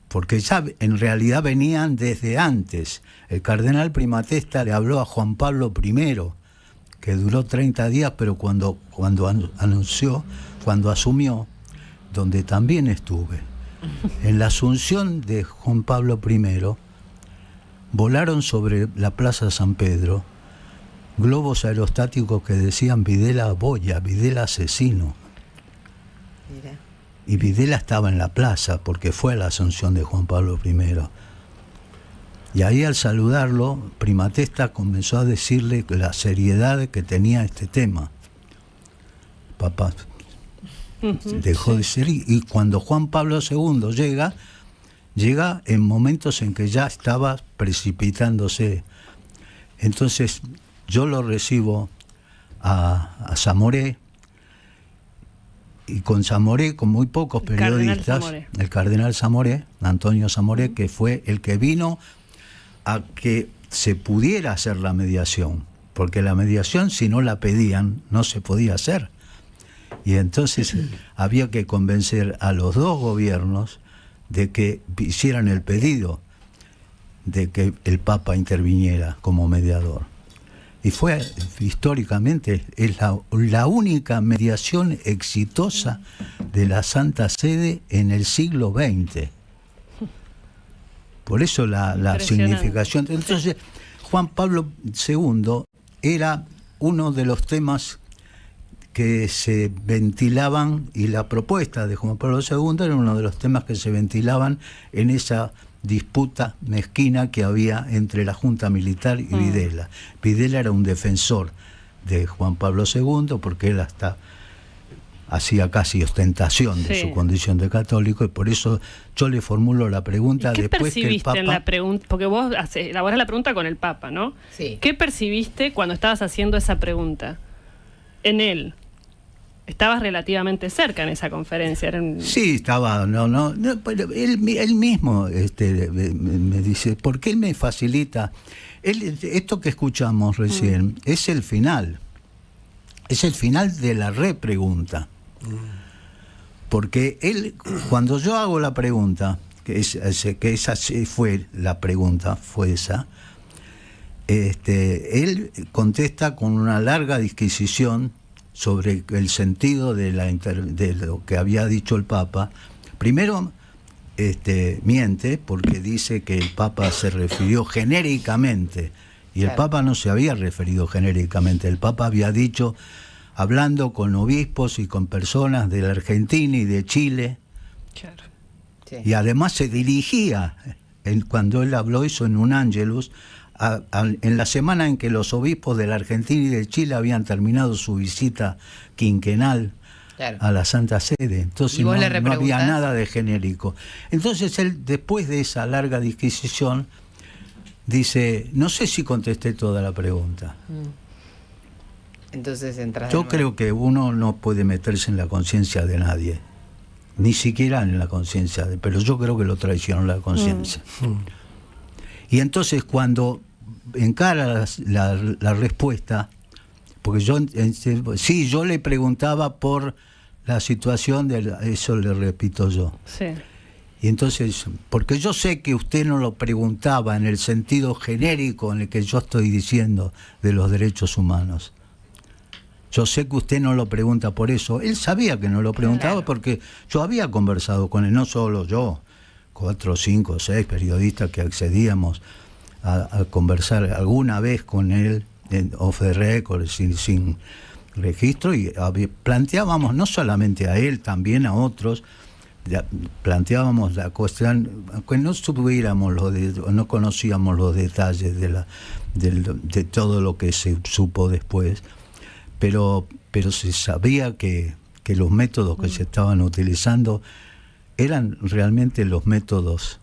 Porque ya en realidad venían desde antes. El cardenal Primatesta le habló a Juan Pablo I, que duró 30 días, pero cuando asumió, donde también estuve, en la asunción de Juan Pablo I, volaron sobre la Plaza San Pedro globos aerostáticos que decían Videla boya, Videla asesino. Mira. Y Videla estaba en la plaza porque fue a la asunción de Juan Pablo I. Y ahí, al saludarlo, Primatesta comenzó a decirle la seriedad que tenía este tema. Papá dejó de ser, y cuando Juan Pablo II llega en momentos en que ya estaba precipitándose. Entonces yo lo recibo a Zamoré, y con Zamoré, con muy pocos periodistas, el cardenal Zamoré, Antonio Zamoré, que fue el que vino a que se pudiera hacer la mediación, porque la mediación, si no la pedían, no se podía hacer. Y entonces había que convencer a los dos gobiernos de que hicieran el pedido de que el Papa interviniera como mediador. Y fue, históricamente, es la única mediación exitosa de la Santa Sede en el siglo XX. Por eso la significación. Entonces, Juan Pablo II era uno de los temas que se ventilaban, y la propuesta de Juan Pablo II era uno de los temas que se ventilaban en esa disputa mezquina que había entre la Junta Militar y Videla. Videla era un defensor de Juan Pablo II porque él hasta hacía casi ostentación de su condición de católico, y por eso yo le formulo la pregunta ¿Qué después que el percibiste Papa... en la pregunta? Porque vos elaborás la pregunta con el Papa, ¿no? Sí. ¿Qué percibiste cuando estabas haciendo esa pregunta? En él. Estabas relativamente cerca en esa conferencia. Sí, estaba, pero él mismo me dice, ¿por qué él me facilita? Esto que escuchamos recién es el final de la repregunta. Porque él, cuando yo hago la pregunta, que esa fue la pregunta, fue esa, él contesta con una larga disquisición sobre el sentido de lo que había dicho el Papa. Primero miente porque dice que el Papa se refirió genéricamente, y el Papa no se había referido genéricamente. El Papa había dicho, hablando con obispos y con personas de la Argentina y de Chile, y además se dirigía, cuando él habló eso en un Ángelus, en la semana en que los obispos de la Argentina y de Chile habían terminado su visita quinquenal a la Santa Sede. Entonces no había nada de genérico. Entonces él, después de esa larga disquisición, dice, no sé si contesté toda la pregunta. Entonces entras. Yo creo que uno no puede meterse en la conciencia de nadie, ni siquiera en la conciencia pero yo creo que lo traicionó la conciencia. Y entonces cuando encara la respuesta, porque yo le preguntaba por la situación eso le repito yo. Sí. Y entonces, porque yo sé que usted no lo preguntaba en el sentido genérico en el que yo estoy diciendo de los derechos humanos. Yo sé que usted no lo pregunta por eso. Él sabía que no lo preguntaba porque yo había conversado con él, no solo yo, 4, 5, 6 periodistas que accedíamos a conversar alguna vez con él off the record, sin registro, y planteábamos no solamente a él, también a otros, planteábamos la cuestión, aunque no no conocíamos los detalles de todo lo que se supo después, pero se sabía que los métodos que se estaban utilizando eran realmente los métodos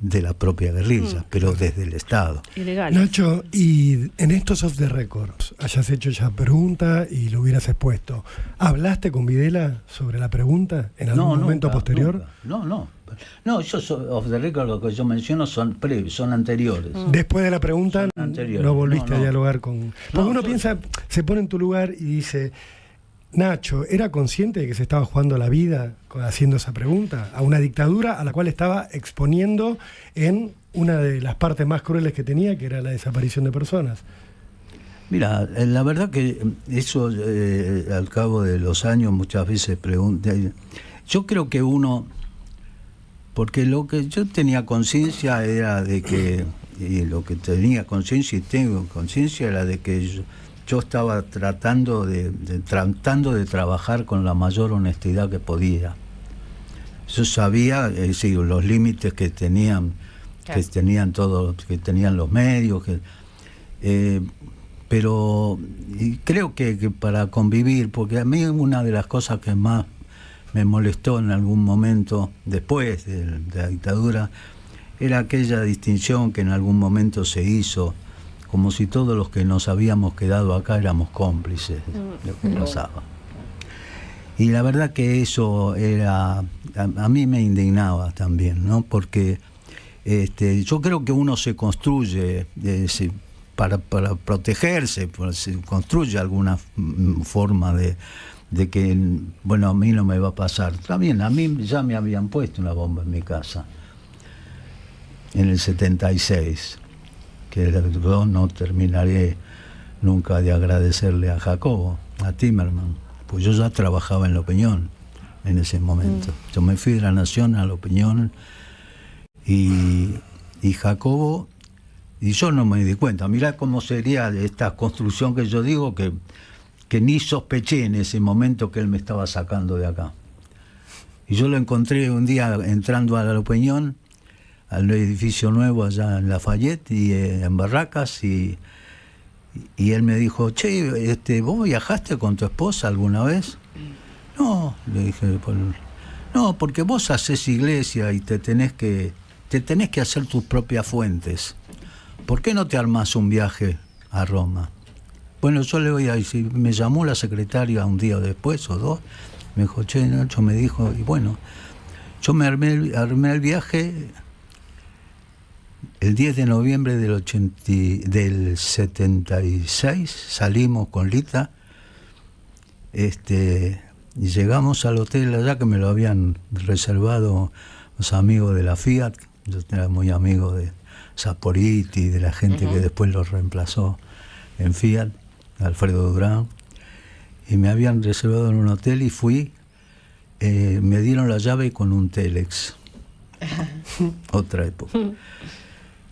de la propia guerrilla, pero desde el Estado. Ilegales. Nacho, y en estos off the records, hayas hecho esa pregunta y lo hubieras expuesto, ¿hablaste con Videla sobre la pregunta en algún momento posterior? Nunca. No, esos off the record, lo que yo menciono son anteriores. Después de la pregunta, no volviste a dialogar con... Porque uno piensa, se pone en tu lugar y dice, Nacho, ¿era consciente de que se estaba jugando la vida haciendo esa pregunta a una dictadura a la cual estaba exponiendo en una de las partes más crueles que tenía, que era la desaparición de personas? Mira, la verdad que eso al cabo de los años muchas veces pregunta. Yo creo que uno, porque lo que yo tenía conciencia era de que, y lo que tenía conciencia y tengo conciencia era de que yo estaba tratando de trabajar con la mayor honestidad que podía. Yo sabía los límites que tenían, que tenían los medios, pero creo que para convivir, porque a mí una de las cosas que más me molestó en algún momento después de la dictadura era aquella distinción que en algún momento se hizo, como si todos los que nos habíamos quedado acá éramos cómplices de lo que pasaba. Y la verdad que eso a mí me indignaba también, ¿no? Porque yo creo que uno se construye para protegerse, se construye alguna forma de que, bueno, a mí no me va a pasar. También a mí ya me habían puesto una bomba en mi casa en el 76, que yo no terminaré nunca de agradecerle a Jacobo, a Timerman, pues yo ya trabajaba en La Opinión en ese momento. Yo me fui de La Nación a La Opinión y Jacobo, y yo no me di cuenta. Mirá cómo sería esta construcción que yo digo, que ni sospeché en ese momento que él me estaba sacando de acá. Y yo lo encontré un día entrando a La Opinión, al edificio nuevo allá en Lafayette y en Barracas, y él me dijo, che, ¿vos viajaste con tu esposa alguna vez? No, le dije, no, porque vos haces iglesia y te tenés que hacer tus propias fuentes. ¿Por qué no te armás un viaje a Roma? Bueno, yo le voy a decir, me llamó la secretaria un día después o dos, me dijo, che, Nacho, me dijo, y bueno, yo me armé el viaje el 10 de noviembre del 76, salimos con Lita, y llegamos al hotel allá que me lo habían reservado los amigos de la Fiat. Yo era muy amigo de Saporiti, de la gente que después lo reemplazó en Fiat, Alfredo Durán, y me habían reservado en un hotel y fui, me dieron la llave con un Telex. Otra época.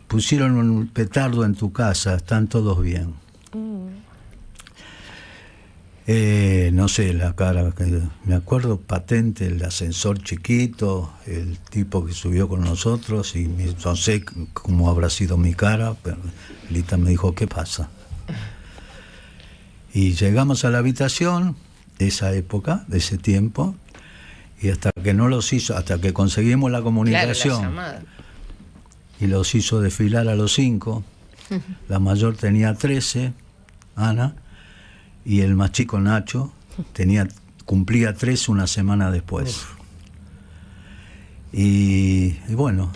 Pusieron un petardo en tu casa, están todos bien. No sé, la cara, me acuerdo patente, el ascensor chiquito, el tipo que subió con nosotros, y no sé cómo habrá sido mi cara, pero Lita me dijo, ¿qué pasa? Y llegamos a la habitación, de esa época, de ese tiempo, y hasta que conseguimos la comunicación, Claro, la llamada. y los hizo desfilar a los 5, la mayor tenía 13, Ana, y el más chico, Nacho, cumplía 3 una semana después. Y bueno,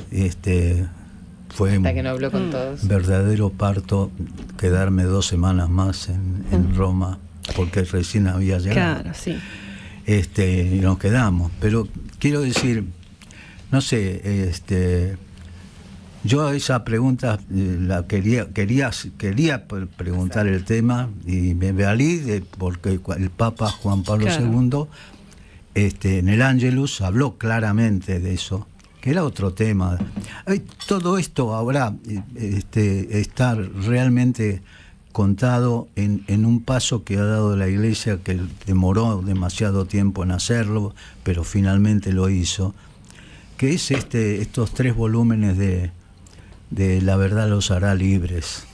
fue Hasta que no habló con todos. verdadero parto quedarme 2 semanas más en Roma, porque recién había llegado. Claro, sí. Y nos quedamos. Pero quiero decir, no sé, yo esa pregunta la quería preguntar el tema, y me valí porque el Papa Juan Pablo II en el Ángelus habló claramente de eso, que era otro tema. Todo esto ahora está realmente contado en un paso que ha dado la Iglesia, que demoró demasiado tiempo en hacerlo, pero finalmente lo hizo, que es estos 3 volúmenes de La verdad los hará libres,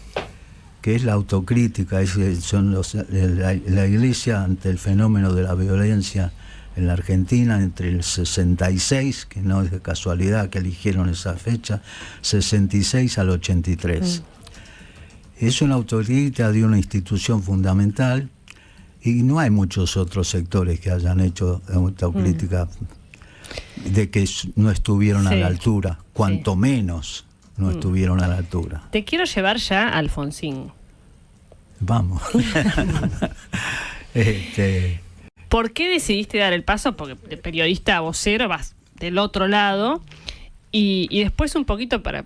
que es la autocrítica, la Iglesia ante el fenómeno de la violencia en la Argentina entre el 66, que no es de casualidad que eligieron esa fecha, 66 al 83. Es una autocrítica de una institución fundamental, y no hay muchos otros sectores que hayan hecho autocrítica de que no estuvieron a la altura, cuanto menos no estuvieron a la altura. Te quiero llevar ya a Alfonsín. Vamos. ¿Por qué decidiste dar el paso? Porque de periodista a vocero vas del otro lado. Y después un poquito para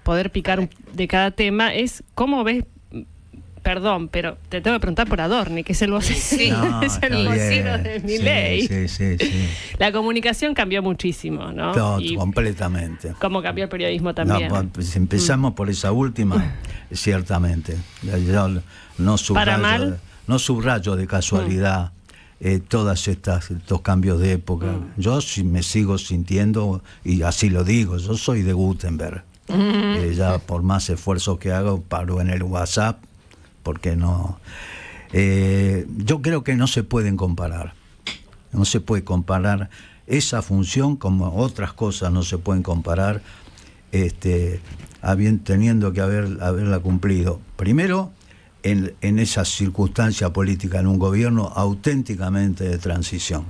poder picar de cada tema, es cómo ves, perdón, pero te tengo que preguntar por Adorni, que es el vocero, es el vocero de Milei. Sí. La comunicación cambió muchísimo, ¿no? Completamente. Cómo cambió el periodismo también. No, pues empezamos por esa última, ciertamente. Yo no subrayo de casualidad todas estos cambios de época. Yo me sigo sintiendo, y así lo digo, yo soy de Gutenberg. Ya por más esfuerzo que hago, paro en el WhatsApp, porque no. Yo creo que no se pueden comparar. No se puede comparar esa función como otras cosas, no se pueden comparar, teniendo que haberla cumplido. Primero, en esa circunstancia política, en un gobierno auténticamente de transición,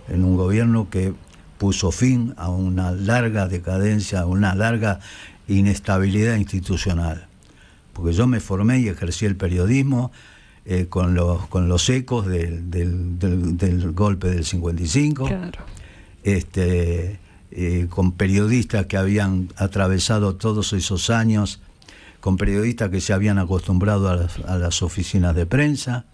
en un gobierno que puso fin a una larga decadencia, a una larga inestabilidad institucional. Porque yo me formé y ejercí el periodismo con los ecos del golpe del 55, Claro. Con periodistas que habían atravesado todos esos años, con periodistas que se habían acostumbrado a las oficinas de prensa,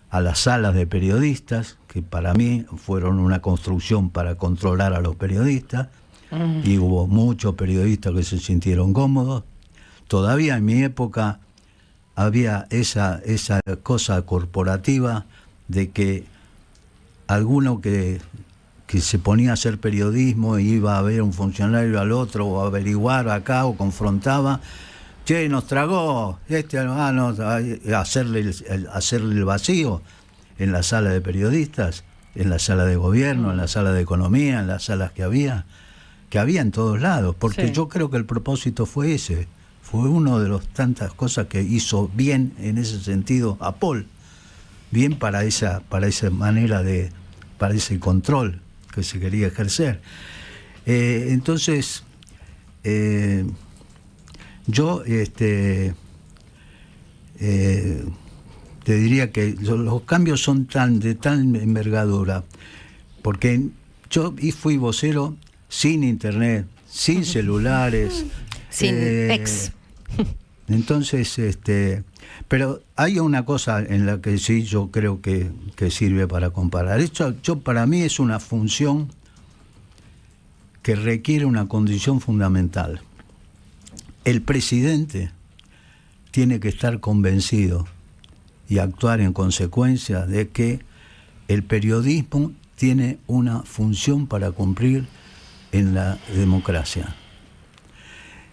a las salas de periodistas, que para mí fueron una construcción para controlar a los periodistas, y hubo muchos periodistas que se sintieron cómodos. Todavía en mi época había esa cosa corporativa de que alguno que se ponía a hacer periodismo e iba a ver un funcionario al otro, o a averiguar acá, o confrontaba, che, nos tragó, hacerle el vacío en la sala de periodistas. en la sala de gobierno, en la sala de economía, en las salas que había en todos lados, porque Sí. yo creo que el propósito fue ese, fue uno de las tantas cosas que hizo bien en ese sentido a Paul, bien para esa manera para ese control que se quería ejercer. Entonces, yo te diría que los cambios son de tal envergadura, porque yo fui vocero sin internet, sin celulares, Sin ex. Entonces, pero hay una cosa en la que sí yo creo que sirve para comparar. Esto para mí es una función que requiere una condición fundamental. El presidente tiene que estar convencido y actuar en consecuencia de que el periodismo tiene una función para cumplir en la democracia,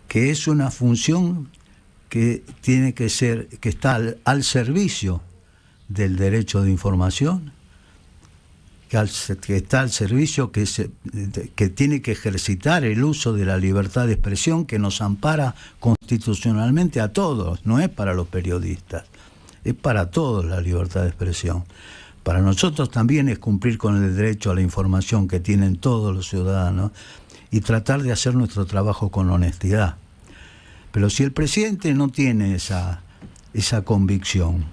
que es una función que tiene que ser, que está al servicio del derecho de información, que está al servicio, que tiene que ejercitar el uso de la libertad de expresión que nos ampara constitucionalmente a todos, no es para los periodistas, es para todos la libertad de expresión. Para nosotros también es cumplir con el derecho a la información que tienen todos los ciudadanos y tratar de hacer nuestro trabajo con honestidad. Pero si el presidente no tiene esa convicción,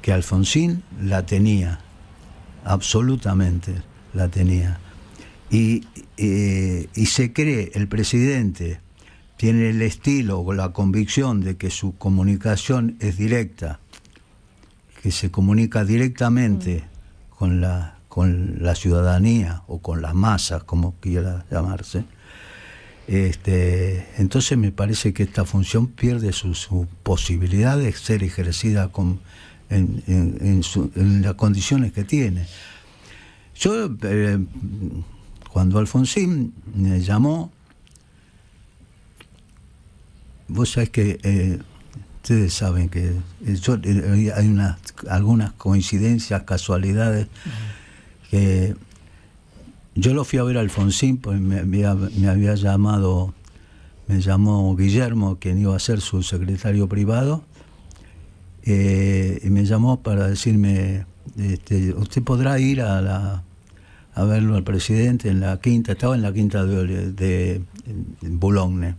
que Alfonsín la tenía, absolutamente la tenía, y se cree, el presidente tiene el estilo o la convicción de que su comunicación es directa, que se comunica directamente con la ciudadanía o con las masas, como quiera llamarse, entonces me parece que esta función pierde su posibilidad de ser ejercida en las condiciones que tiene. Yo, cuando Alfonsín me llamó, vos sabés que ustedes saben que hay algunas coincidencias, casualidades, que yo lo fui a ver a Alfonsín, pues me llamó Guillermo, quien iba a ser su secretario privado, y me llamó para decirme, usted podrá ir a verlo al presidente en la quinta, estaba en la quinta de Boulogne,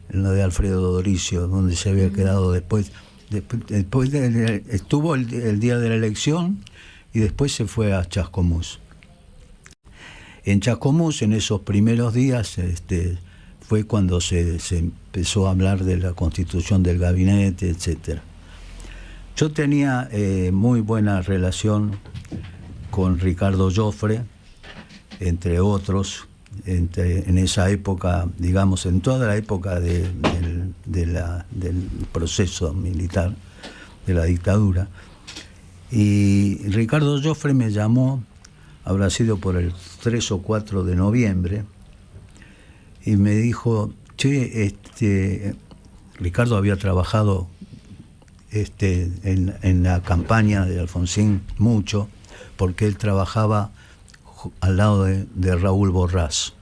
en la de Alfredo Doricio, donde se había quedado después estuvo el día de la elección y después se fue a Chascomús. En Chascomús, en esos primeros días, fue cuando se empezó a hablar de la constitución del gabinete, etcétera. Yo tenía muy buena relación con Ricardo Joffre, entre otros, en esa época, digamos, en toda la época del proceso militar, de la dictadura. Y Ricardo Joffre me llamó, habrá sido por el 3 o 4 de noviembre, y me dijo, Ricardo había trabajado en la campaña de Alfonsín mucho, porque él trabajaba al lado de Raúl Borrás,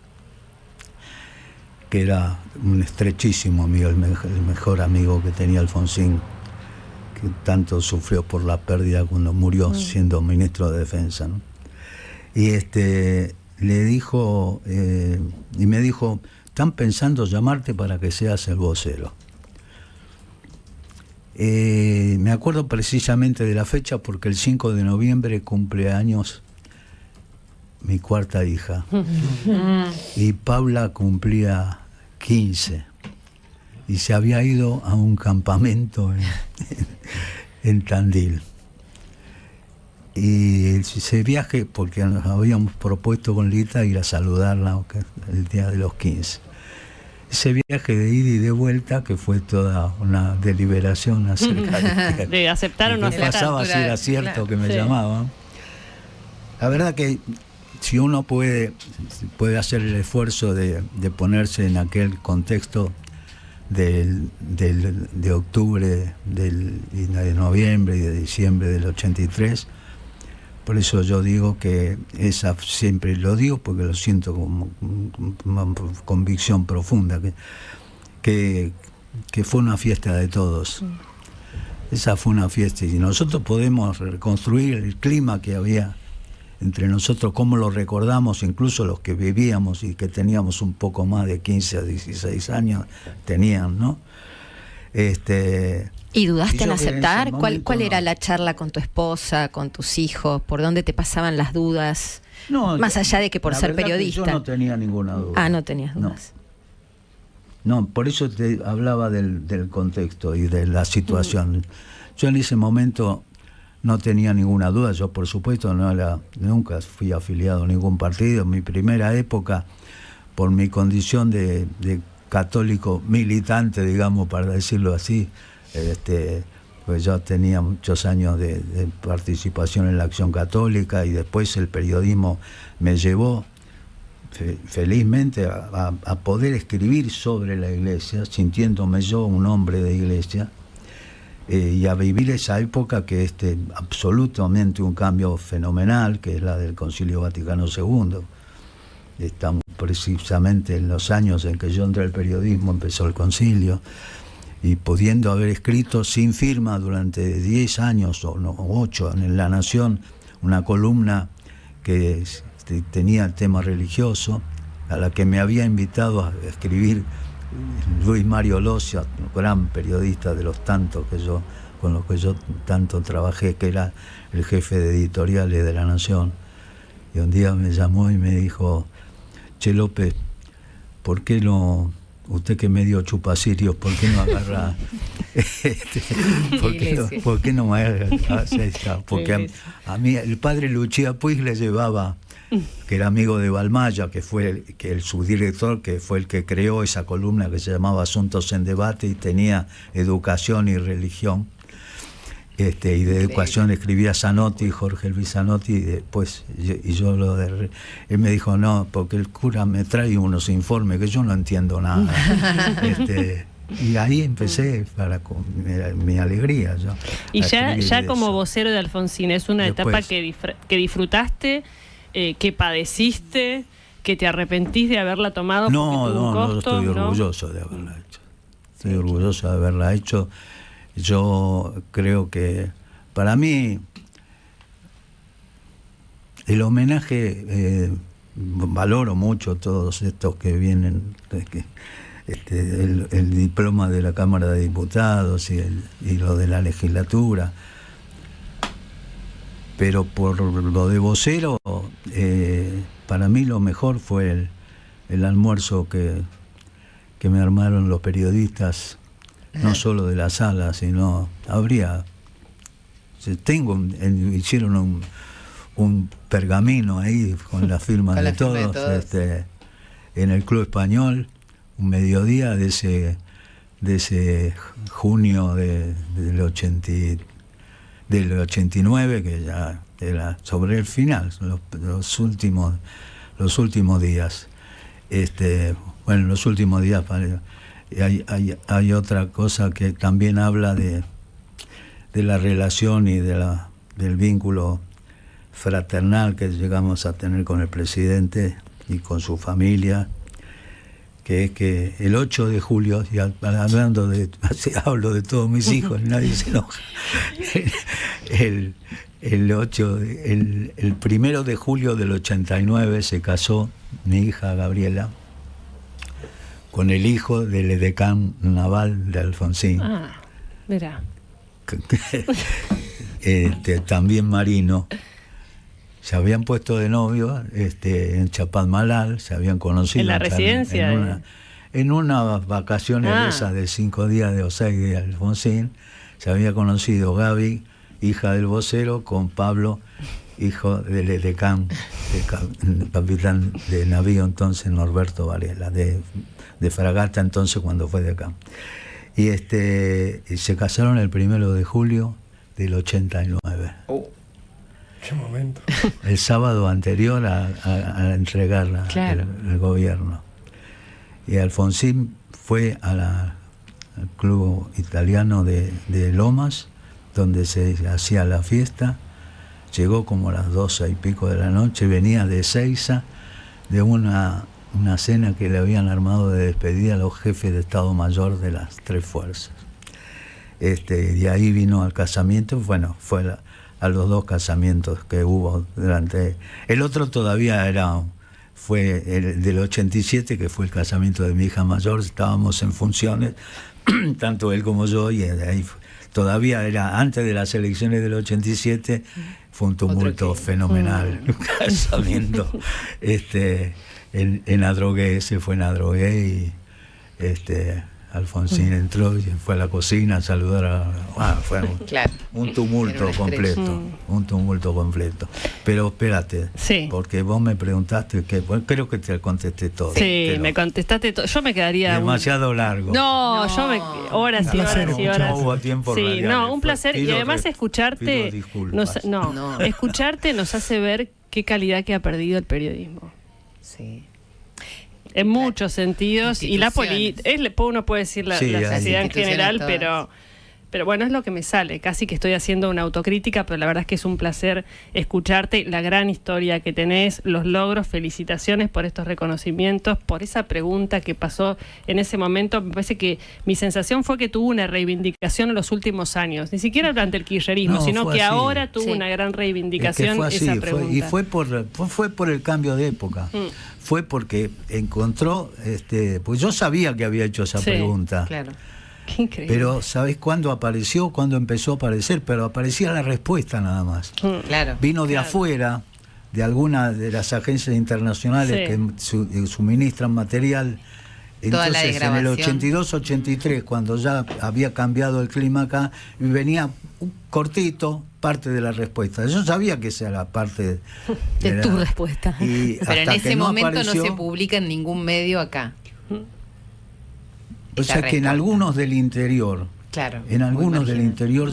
que era un estrechísimo amigo, el mejor amigo que tenía Alfonsín, que tanto sufrió por la pérdida cuando murió siendo ministro de Defensa, ¿no? Y le dijo, y me dijo, están pensando llamarte para que seas el vocero. Me acuerdo precisamente de la fecha porque el 5 de noviembre cumple años mi cuarta hija y Paula cumplía 15 y se había ido a un campamento en Tandil. Y ese viaje, porque nos habíamos propuesto con Lita ir a saludarla el día de los 15. Ese viaje de ida y de vuelta, que fue toda una deliberación acerca de aceptar o no aceptar. Pasaba si era cierto, claro, que me llamaban. La verdad que si uno puede hacer el esfuerzo de ponerse en aquel contexto de octubre, de noviembre y de diciembre del 83, Por eso yo digo que esa, siempre lo digo porque lo siento como una convicción profunda, que fue una fiesta de todos. Esa fue una fiesta y nosotros podemos reconstruir el clima que había entre nosotros, cómo lo recordamos, incluso los que vivíamos y que teníamos un poco más de 15 a 16 años, tenían, ¿no? ¿Y dudaste en aceptar? ¿Cuál era no. la charla con tu esposa, con tus hijos? ¿Por dónde te pasaban las dudas? No, Más allá de que por la ser verdad que periodista. yo no tenía ninguna duda. Ah, no tenías dudas. No, por eso te hablaba del contexto y de la situación. Yo en ese momento no tenía ninguna duda. Yo, por supuesto, nunca fui afiliado a ningún partido. En mi primera época, por mi condición de católico militante, digamos, para decirlo así, pues yo tenía muchos años de participación en la Acción Católica y después el periodismo me llevó felizmente a poder escribir sobre la Iglesia, sintiéndome yo un hombre de Iglesia, y a vivir esa época que es absolutamente un cambio fenomenal, que es la del Concilio Vaticano II. Estamos precisamente en los años en que yo entré al periodismo, empezó el concilio, y pudiendo haber escrito sin firma durante 10 años o 8 en La Nación una columna que tenía el tema religioso, a la que me había invitado a escribir Luis Mario Locia, gran periodista de los tantos con los que yo tanto trabajé, que era el jefe de editoriales de La Nación. Y un día me llamó y me dijo: Che López, ¿por qué no, usted que es medio chupacirios, por qué no agarra ¿por qué no me hace esta? Porque a mí el padre Luchía Puig le llevaba, que era amigo de Balmaya, que fue el subdirector, que fue el que creó esa columna que se llamaba Asuntos en Debate, y tenía educación y religión. Y de educación escribía Zanotti, Jorge Luis Zanotti, y después él me dijo: no, porque el cura me trae unos informes que yo no entiendo nada. Y ahí empecé con mi alegría. Y ya como vocero de Alfonsín, ¿es una etapa que disfrutaste, que padeciste, que te arrepentís de haberla tomado? No, estoy orgulloso de haberla hecho. Estoy orgulloso de haberla hecho. Yo creo que para mí el homenaje, valoro mucho todos estos que vienen, el diploma de la Cámara de Diputados y lo de la legislatura, pero por lo de vocero, para mí lo mejor fue el almuerzo que me armaron los periodistas, no solo de la sala, sino hicieron un pergamino ahí con la firma de todos, en el Club Español, un mediodía de ese junio del 89, que ya era sobre el final, los últimos días. Los últimos días. Hay otra cosa que también habla de la relación y del vínculo fraternal que llegamos a tener con el presidente y con su familia, que es que el 8 de julio, y hablo de todos mis hijos, nadie se enoja, el 1 de julio del 89 se casó mi hija Gabriela con el hijo del edecán naval de Alfonsín. Ah, mira. También marino. Se habían puesto de novio en Chapadmalal, se habían conocido. ¿En la residencia? En unas vacaciones esas de 5 días de Osagui de Alfonsín, se había conocido Gaby, hija del vocero, con Pablo, hijo del edecán, capitán de navío entonces, Norberto Varela, de fragata entonces cuando fue decán. Y se casaron el 1 de julio del 89. ¡Qué momento! El sábado anterior a entregar el gobierno. Y Alfonsín fue al club italiano de Lomas, donde se hacía la fiesta, llegó como a las 12 y pico de la noche, venía de Ezeiza, de una cena que le habían armado de despedida a los jefes de Estado Mayor de las 3 fuerzas. De ahí vino al casamiento, bueno, fue a los 2 casamientos que hubo durante... El otro todavía fue el del 87, que fue el casamiento de mi hija mayor, estábamos en funciones, tanto él como yo, y de ahí todavía era antes de las elecciones del 87, fue un tumulto fenomenal, un casamiento en Adrogué, se fue en Adrogué y Alfonsín entró y fue a la cocina a saludar fue un tumulto completo, un tumulto completo. Pero espérate, porque vos me preguntaste, creo que te contesté todo. Sí, me contestaste todo. Yo me quedaría... Demasiado largo. No, horas y horas y horas. No hubo tiempo radial. No, un placer. Y además escucharte... Escucharte nos hace ver qué calidad que ha perdido el periodismo. Sí. En muchos sentidos, y la política, uno puede decir la sociedad en general, pero bueno, es lo que me sale, casi que estoy haciendo una autocrítica, pero la verdad es que es un placer escucharte, la gran historia que tenés, los logros, felicitaciones por estos reconocimientos, por esa pregunta que pasó en ese momento. Me parece que mi sensación fue que tuvo una reivindicación en los últimos años, ni siquiera durante el kirchnerismo, sino que así. Ahora tuvo una gran reivindicación esa pregunta. Y fue por el cambio de época. Fue porque encontró, pues yo sabía que había hecho esa pregunta. Claro. Qué increíble. Pero ¿sabés cuándo apareció? Cuándo empezó a aparecer, pero aparecía la respuesta nada más. Claro. Vino de afuera, de alguna de las agencias internacionales que suministran material. Entonces, en el 82-83, cuando ya había cambiado el clima acá, venía un cortito, parte de la respuesta. Yo sabía que esa era parte de tu respuesta. Pero en ese momento no se publica en ningún medio acá. O sea que en algunos del interior,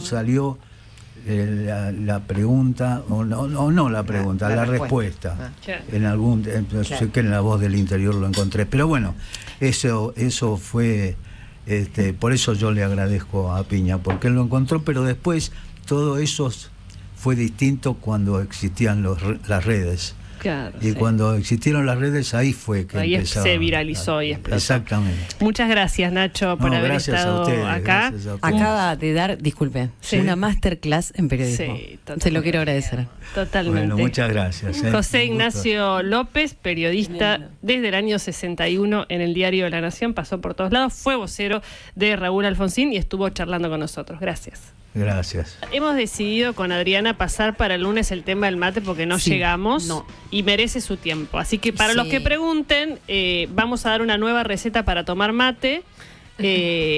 salió la pregunta, no la pregunta, la respuesta. En algún, sé que en La Voz del Interior lo encontré. Pero bueno, eso fue, por eso yo le agradezco a Piña, porque él lo encontró, pero después todo eso fue distinto cuando existían las redes. Claro, y cuando existieron las redes, ahí fue que ahí se viralizó y explotó. Exactamente. Muchas gracias, Nacho, por haber estado acá. Acaba de dar, disculpe, una masterclass en periodismo. Se lo quiero agradecer. Totalmente. Bueno, muchas gracias. José Ignacio López, periodista desde el año 61 en el Diario de la Nación, pasó por todos lados, fue vocero de Raúl Alfonsín y estuvo charlando con nosotros. Gracias. Gracias. Hemos decidido con Adriana pasar para el lunes el tema del mate porque no llegamos y merece su tiempo. Así que para los que pregunten, vamos a dar una nueva receta para tomar mate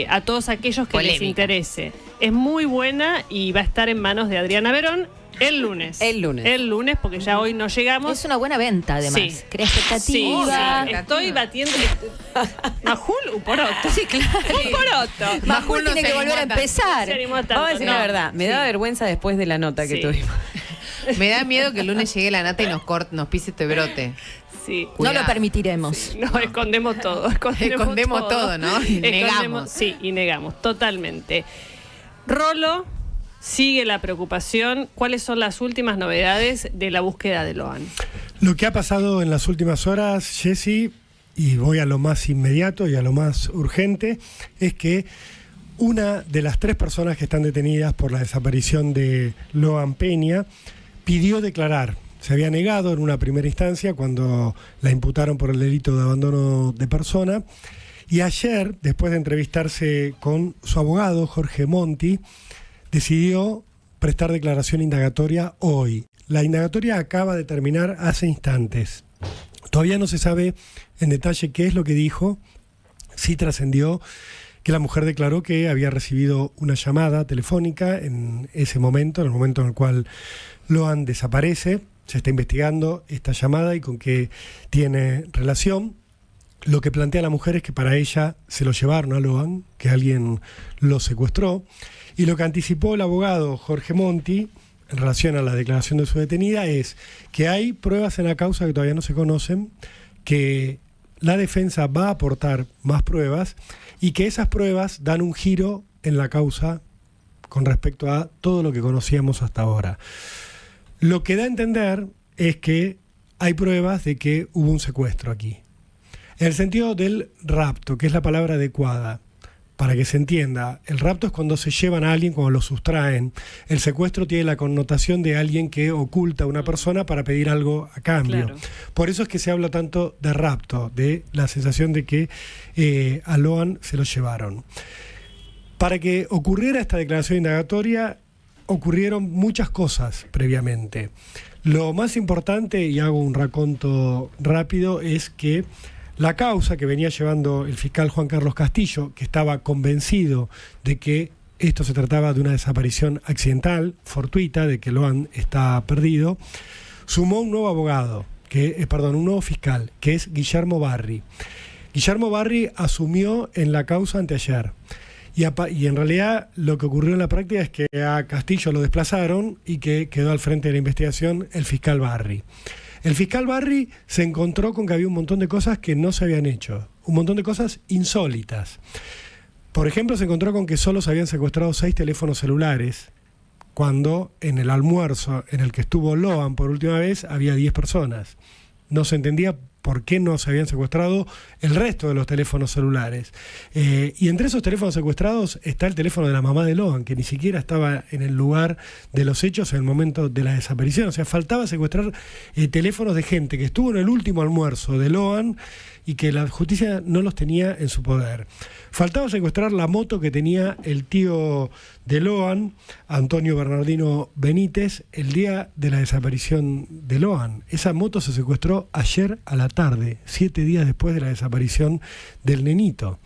a todos aquellos que les interese. Es muy buena y va a estar en manos de Adriana Verón el lunes. El lunes, porque ya hoy no llegamos. Es una buena venta, además. Crea expectativa. Estoy batiendo. Majul, un poroto. Sí, claro. Un poroto. Majul tiene que volver a empezar. Vamos a decir la verdad. Me da vergüenza después de la nota que tuvimos. Me da miedo que el lunes llegue la nata y nos pise este brote. Sí. No lo permitiremos. Sí, no, escondemos todo. Escondemos todo, ¿no? Negamos. Sí, y negamos, totalmente. Rolo, sigue la preocupación. ¿Cuáles son las últimas novedades de la búsqueda de Loan? Lo que ha pasado en las últimas horas, Jessy, y voy a lo más inmediato y a lo más urgente, es que una de las 3 personas que están detenidas por la desaparición de Loan Peña pidió declarar. Se había negado en una primera instancia cuando la imputaron por el delito de abandono de persona. Y ayer, después de entrevistarse con su abogado, Jorge Monti, decidió prestar declaración indagatoria hoy. La indagatoria acaba de terminar hace instantes. Todavía no se sabe en detalle qué es lo que dijo. Sí trascendió que la mujer declaró que había recibido una llamada telefónica en ese momento, en el momento en el cual Loan desaparece. Se está investigando esta llamada y con qué tiene relación. Lo que plantea la mujer es que para ella se lo llevaron a Loan, que alguien lo secuestró. Y lo que anticipó el abogado Jorge Monti en relación a la declaración de su detenida es que hay pruebas en la causa que todavía no se conocen, que la defensa va a aportar más pruebas y que esas pruebas dan un giro en la causa con respecto a todo lo que conocíamos hasta ahora. Lo que da a entender es que hay pruebas de que hubo un secuestro aquí. En el sentido del rapto, que es la palabra adecuada, para que se entienda, el rapto es cuando se llevan a alguien, cuando lo sustraen. El secuestro tiene la connotación de alguien que oculta a una persona para pedir algo a cambio. Claro. Por eso es que se habla tanto de rapto, de la sensación de que a Loan se lo llevaron. Para que ocurriera esta declaración indagatoria, ocurrieron muchas cosas previamente. Lo más importante, y hago un raconto rápido, es que la causa que venía llevando el fiscal Juan Carlos Castillo, que estaba convencido de que esto se trataba de una desaparición accidental, fortuita, de que Loan está perdido, sumó un nuevo abogado, un nuevo fiscal, que es Guillermo Barri. Guillermo Barri asumió en la causa anteayer. Y en realidad lo que ocurrió en la práctica es que a Castillo lo desplazaron y que quedó al frente de la investigación el fiscal Barri. El fiscal Barri se encontró con que había un montón de cosas que no se habían hecho, un montón de cosas insólitas. Por ejemplo, se encontró con que solo se habían secuestrado 6 teléfonos celulares, cuando en el almuerzo en el que estuvo Loan por última vez había 10 personas. No se entendía por qué no se habían secuestrado el resto de los teléfonos celulares. Y entre esos teléfonos secuestrados está el teléfono de la mamá de Loan, que ni siquiera estaba en el lugar de los hechos en el momento de la desaparición. O sea, faltaba secuestrar teléfonos de gente que estuvo en el último almuerzo de Loan y que la justicia no los tenía en su poder. Faltaba secuestrar la moto que tenía el tío de Loan, Antonio Bernardino Benítez, el día de la desaparición de Loan. Esa moto se secuestró ayer a la tarde, 7 días después de la desaparición del nenito.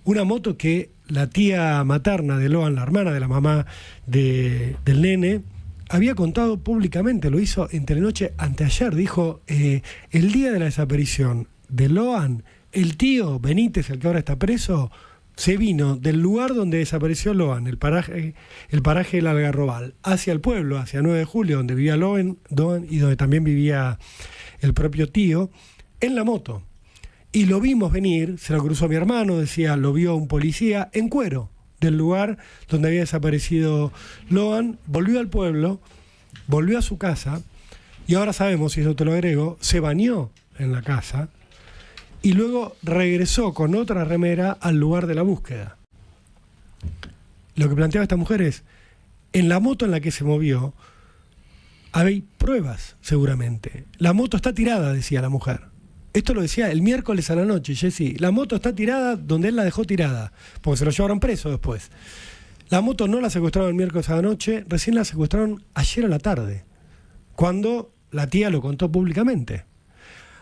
Una moto que la tía materna de Loan, la hermana de la mamá del nene, había contado públicamente, lo hizo en Telenoche anteayer, dijo, el día de la desaparición de Loan, el tío Benítez, el que ahora está preso, se vino del lugar donde desapareció Loan, el paraje del Algarrobal, hacia el pueblo, hacia 9 de julio, donde vivía Loan y donde también vivía el propio tío, en la moto. Y lo vimos venir, se lo cruzó mi hermano, decía, lo vio un policía en cuero del lugar donde había desaparecido Loan, volvió al pueblo, volvió a su casa, y ahora sabemos, y eso te lo agrego, se bañó en la casa, y luego regresó con otra remera al lugar de la búsqueda. Lo que planteaba esta mujer es, en la moto en la que se movió, hay pruebas, seguramente. La moto está tirada, decía la mujer. Esto lo decía el miércoles a la noche, Jessy. La moto está tirada donde él la dejó tirada, porque se lo llevaron preso después. La moto no la secuestraron el miércoles a la noche, recién la secuestraron ayer a la tarde, cuando la tía lo contó públicamente.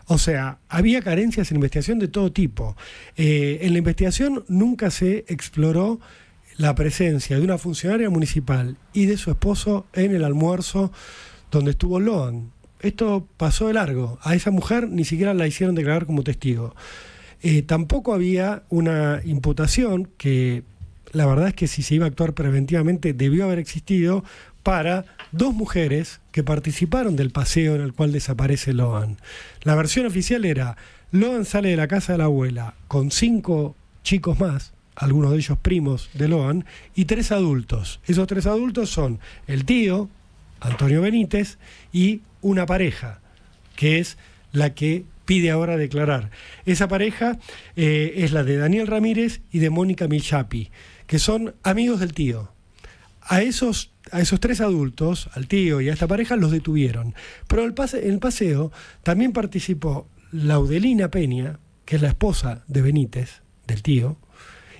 O sea, había carencias en investigación de todo tipo. En la investigación nunca se exploró la presencia de una funcionaria municipal y de su esposo en el almuerzo donde estuvo Loan. Esto pasó de largo. A esa mujer ni siquiera la hicieron declarar como testigo. Tampoco había una imputación, que la verdad es que si se iba a actuar preventivamente debió haber existido, para 2 mujeres que participaron del paseo en el cual desaparece Loan. La versión oficial era, Loan sale de la casa de la abuela con 5 chicos más, algunos de ellos primos de Loan, y 3 adultos. Esos 3 adultos son el tío, Antonio Benítez, y una pareja, que es la que pide ahora declarar. Esa pareja es la de Daniel Ramírez y de Mónica Michapi, que son amigos del tío. A esos 3 adultos, al tío y a esta pareja, los detuvieron. Pero en el paseo también participó Laudelina Peña, que es la esposa de Benítez, del tío,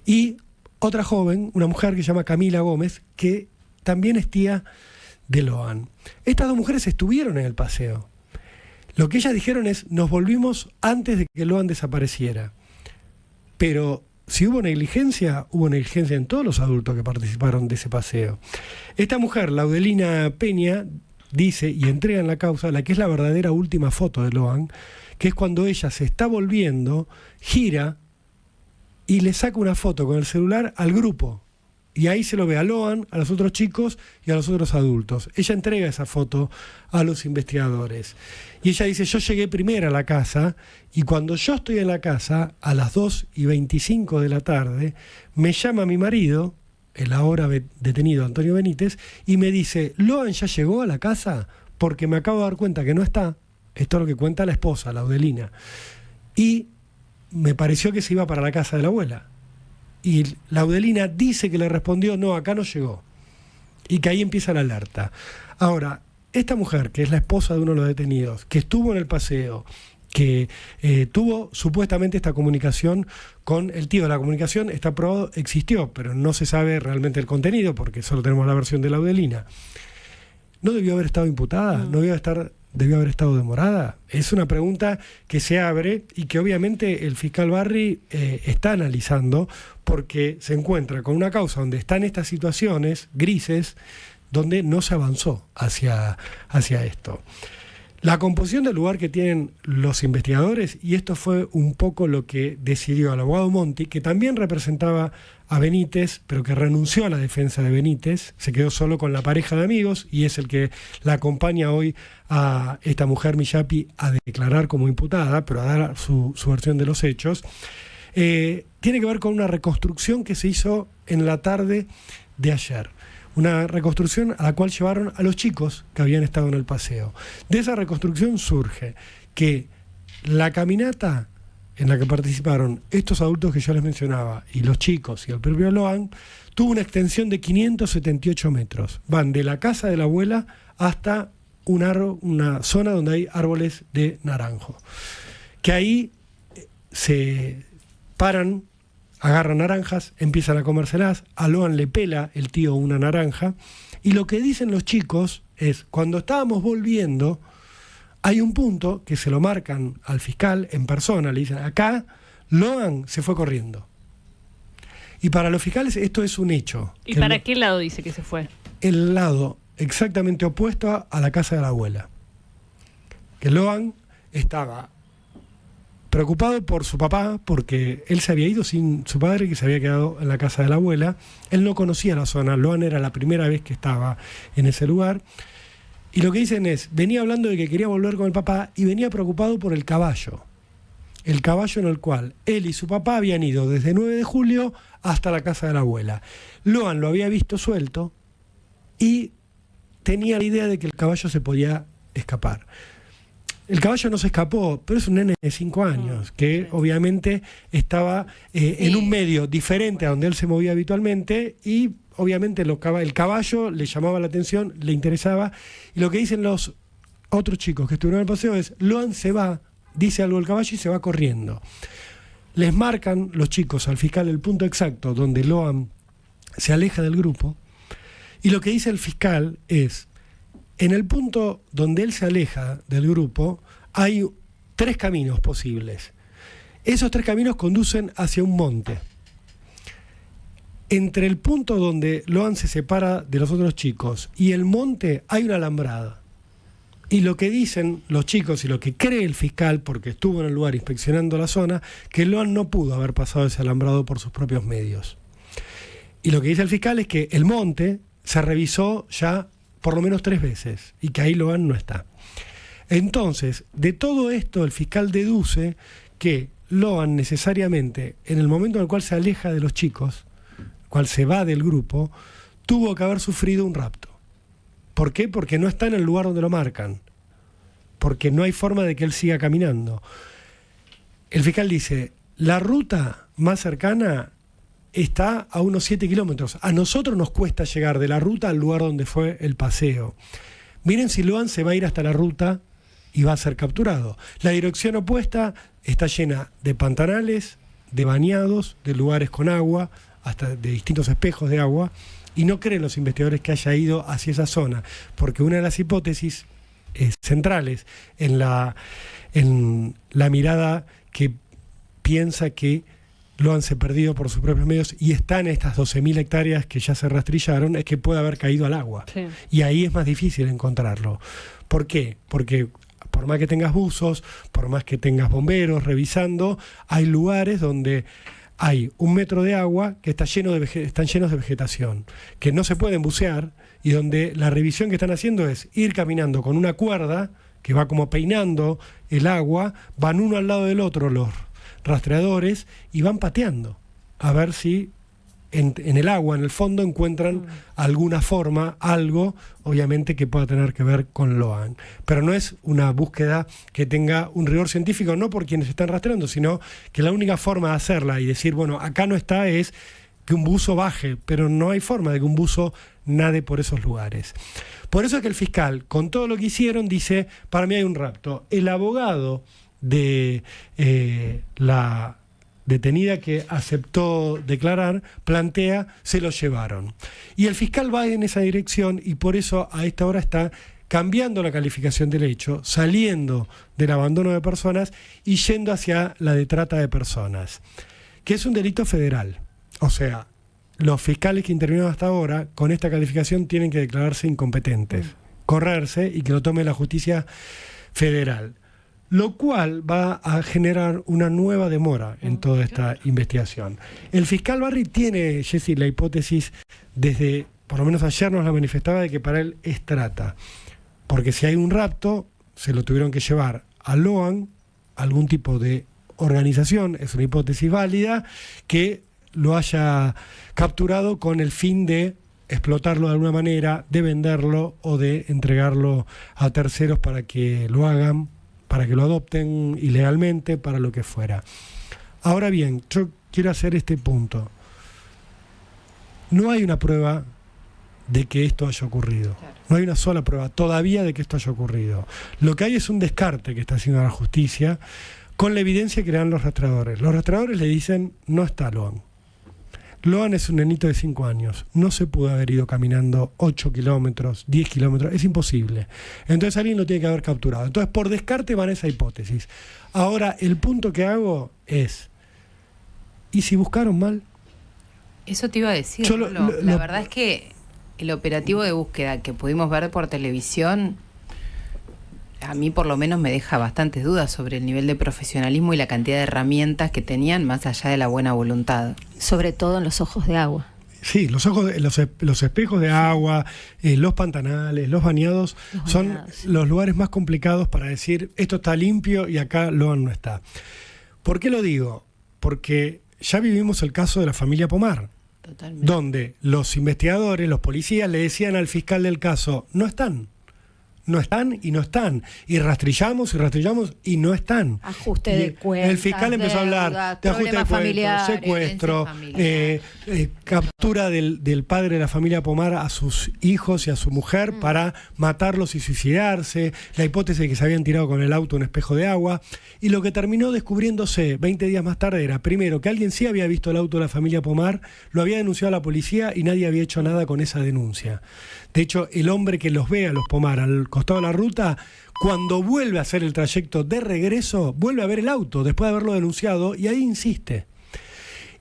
y otra joven, una mujer que se llama Camila Gómez, que también es tía de Loan. Estas 2 mujeres estuvieron en el paseo. Lo que ellas dijeron es, nos volvimos antes de que Loan desapareciera. Pero si hubo negligencia en todos los adultos que participaron de ese paseo. Esta mujer, Laudelina Peña, dice y entrega en la causa la que es la verdadera última foto de Loan, que es cuando ella se está volviendo, gira y le saca una foto con el celular al grupo. Y ahí se lo ve a Loan, a los otros chicos y a los otros adultos. Ella entrega esa foto a los investigadores. Y ella dice, yo llegué primero a la casa y cuando yo estoy en la casa, a las 2:25 de la tarde, me llama mi marido, el ahora detenido Antonio Benítez, y me dice, ¿Loan ya llegó a la casa? porque me acabo de dar cuenta que no está. Esto es lo que cuenta la esposa, Laudelina. Y me pareció que se iba para la casa de la abuela. Y Laudelina dice que le respondió, no, acá no llegó. Y que ahí empieza la alerta. Ahora, esta mujer, que es la esposa de uno de los detenidos, que estuvo en el paseo, que tuvo supuestamente esta comunicación con el tío. La comunicación, está probado, existió, pero no se sabe realmente el contenido, porque solo tenemos la versión de Laudelina. ¿No debió haber estado imputada? ¿No debió haber estado demorada? Es una pregunta que se abre y que obviamente el fiscal Barri está analizando, porque se encuentra con una causa donde están estas situaciones grises donde no se avanzó hacia esto. La composición del lugar que tienen los investigadores, y esto fue un poco lo que decidió el abogado Monti, que también representaba a Benítez, pero que renunció a la defensa de Benítez, se quedó solo con la pareja de amigos, y es el que la acompaña hoy a esta mujer Millapi a declarar como imputada, pero a dar su versión de los hechos. Tiene que ver con una reconstrucción que se hizo en la tarde de ayer. Una reconstrucción a la cual llevaron a los chicos que habían estado en el paseo. De esa reconstrucción surge que la caminata en la que participaron estos adultos que yo les mencionaba, y los chicos y el propio Loan, tuvo una extensión de 578 metros. Van de la casa de la abuela hasta una zona donde hay árboles de naranjo. Que ahí se paran, agarran naranjas, empiezan a comérselas, a Loan le pela el tío una naranja, y lo que dicen los chicos es, cuando estábamos volviendo, hay un punto que se lo marcan al fiscal en persona, le dicen, acá Loan se fue corriendo. Y para los fiscales esto es un hecho. ¿Y para qué lado dice que se fue? El lado exactamente opuesto a la casa de la abuela. Que Loan estaba preocupado por su papá, porque él se había ido sin su padre, que se había quedado en la casa de la abuela. Él no conocía la zona, Loan era la primera vez que estaba en ese lugar. Y lo que dicen es, venía hablando de que quería volver con el papá y venía preocupado por el caballo. El caballo en el cual él y su papá habían ido desde 9 de julio hasta la casa de la abuela. Loan lo había visto suelto y tenía la idea de que el caballo se podía escapar. El caballo no se escapó, pero es un nene de 5 años, que obviamente estaba en un medio diferente a donde él se movía habitualmente, y obviamente el caballo le llamaba la atención, le interesaba, y lo que dicen los otros chicos que estuvieron en el paseo es, Loan se va, dice algo el caballo y se va corriendo. Les marcan los chicos al fiscal el punto exacto donde Loan se aleja del grupo, y lo que dice el fiscal es, en el punto donde él se aleja del grupo, hay 3 caminos posibles. Esos 3 caminos conducen hacia un monte. Entre el punto donde Loan se separa de los otros chicos y el monte hay una alambrada. Y lo que dicen los chicos y lo que cree el fiscal, porque estuvo en el lugar inspeccionando la zona, que Loan no pudo haber pasado ese alambrado por sus propios medios. Y lo que dice el fiscal es que el monte se revisó ya por lo menos 3 veces, y que ahí Loan no está. Entonces, de todo esto el fiscal deduce que Loan necesariamente, en el momento en el cual se aleja de los chicos, cual se va del grupo, tuvo que haber sufrido un rapto. ¿Por qué? Porque no está en el lugar donde lo marcan, porque no hay forma de que él siga caminando. El fiscal dice, la ruta más cercana está a unos 7 kilómetros. A nosotros nos cuesta llegar de la ruta al lugar donde fue el paseo. Miren si Loan se va a ir hasta la ruta y va a ser capturado. La dirección opuesta está llena de pantanales, de bañados, de lugares con agua, hasta de distintos espejos de agua, y no creen los investigadores que haya ido hacia esa zona, porque una de las hipótesis centrales en la mirada que piensa que Loan se perdido por sus propios medios y está en estas 12.000 hectáreas que ya se rastrillaron, es que puede haber caído al agua. Sí. Y ahí es más difícil encontrarlo. ¿Por qué? Porque por más que tengas buzos, por más que tengas bomberos revisando, hay lugares donde hay 1 metro de agua que están llenos de vegetación, que no se pueden bucear, y donde la revisión que están haciendo es ir caminando con una cuerda que va como peinando el agua, van uno al lado del otro los rastreadores y van pateando a ver si en el agua, en el fondo, encuentran alguna forma, algo, obviamente, que pueda tener que ver con Loan. Pero no es una búsqueda que tenga un rigor científico, no por quienes están rastreando, sino que la única forma de hacerla y decir, bueno, acá no está, es que un buzo baje, pero no hay forma de que un buzo nade por esos lugares. Por eso es que el fiscal, con todo lo que hicieron, dice, para mí hay un rapto. El abogado de la detenida que aceptó declarar, plantea, se lo llevaron. Y el fiscal va en esa dirección y por eso a esta hora está cambiando la calificación del hecho, saliendo del abandono de personas y yendo hacia la de trata de personas, que es un delito federal. O sea, los fiscales que intervinieron hasta ahora con esta calificación tienen que declararse incompetentes, correrse y que lo tome la justicia federal. Lo cual va a generar una nueva demora en toda esta investigación. El fiscal Barry tiene, Jessy, la hipótesis desde, por lo menos ayer nos la manifestaba, de que para él es trata. Porque si hay un rapto, se lo tuvieron que llevar a Loan, algún tipo de organización, es una hipótesis válida, que lo haya capturado con el fin de explotarlo de alguna manera, de venderlo o de entregarlo a terceros para que lo hagan, para que lo adopten ilegalmente, para lo que fuera. Ahora bien, yo quiero hacer este punto. No hay una prueba de que esto haya ocurrido. No hay una sola prueba todavía de que esto haya ocurrido. Lo que hay es un descarte que está haciendo la justicia con la evidencia que le dan los rastreadores. Los rastreadores le dicen, no está Loan. Loan es un nenito de 5 años. No se pudo haber ido caminando 8 kilómetros, 10 kilómetros. Es imposible. Entonces alguien lo tiene que haber capturado. Entonces, por descarte van a esa hipótesis. Ahora, el punto que hago es, ¿y si buscaron mal? Eso te iba a decir. La verdad es que el operativo de búsqueda que pudimos ver por televisión, a mí por lo menos me deja bastantes dudas sobre el nivel de profesionalismo y la cantidad de herramientas que tenían más allá de la buena voluntad. Sobre todo en los ojos de agua. Sí, los espejos de agua, los pantanales, los bañados son los lugares más complicados para decir esto está limpio y acá Loan no está. ¿Por qué lo digo? Porque ya vivimos el caso de la familia Pomar. Totalmente. Donde los investigadores, los policías le decían al fiscal del caso, no están. No están y no están. Y rastrillamos y no están. Ajuste de cuentas. El fiscal empezó a hablar de ajuste de cuentas, secuestro, captura del padre de la familia Pomar a sus hijos y a su mujer para matarlos y suicidarse, la hipótesis de que se habían tirado con el auto un espejo de agua. Y lo que terminó descubriéndose 20 días más tarde era, primero, que alguien sí había visto el auto de la familia Pomar, lo había denunciado a la policía y nadie había hecho nada con esa denuncia. De hecho, el hombre que los ve a los Pomar al costado de la ruta, cuando vuelve a hacer el trayecto de regreso, vuelve a ver el auto después de haberlo denunciado y ahí insiste.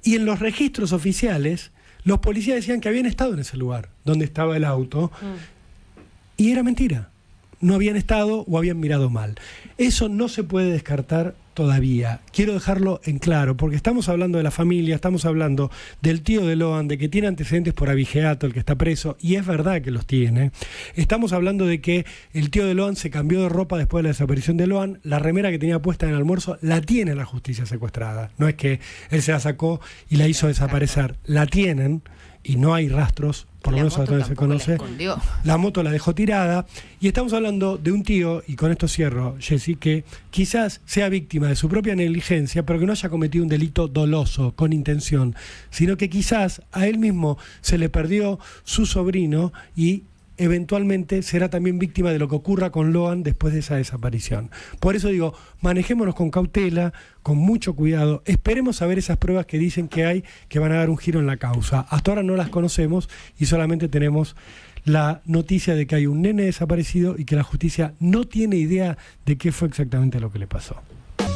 Y en los registros oficiales, los policías decían que habían estado en ese lugar donde estaba el auto y era mentira. No habían estado o habían mirado mal. Eso no se puede descartar todavía. Quiero dejarlo en claro, porque estamos hablando de la familia, estamos hablando del tío de Loan, de que tiene antecedentes por abigeato, el que está preso, y es verdad que los tiene. Estamos hablando de que el tío de Loan se cambió de ropa después de la desaparición de Loan, la remera que tenía puesta en el almuerzo la tiene la justicia secuestrada. No es que él se la sacó y la hizo desaparecer. La tienen y no hay rastros, por lo menos hasta donde se conoce. La moto la dejó tirada y estamos hablando de un tío, y con esto cierro, Jessy, que quizás sea víctima de su propia negligencia, pero que no haya cometido un delito doloso, con intención, sino que quizás a él mismo se le perdió su sobrino y eventualmente será también víctima de lo que ocurra con Loan después de esa desaparición. Por eso digo, manejémonos con cautela, con mucho cuidado, esperemos saber esas pruebas que dicen que hay, que van a dar un giro en la causa. Hasta ahora no las conocemos y solamente tenemos la noticia de que hay un nene desaparecido y que la justicia no tiene idea de qué fue exactamente lo que le pasó.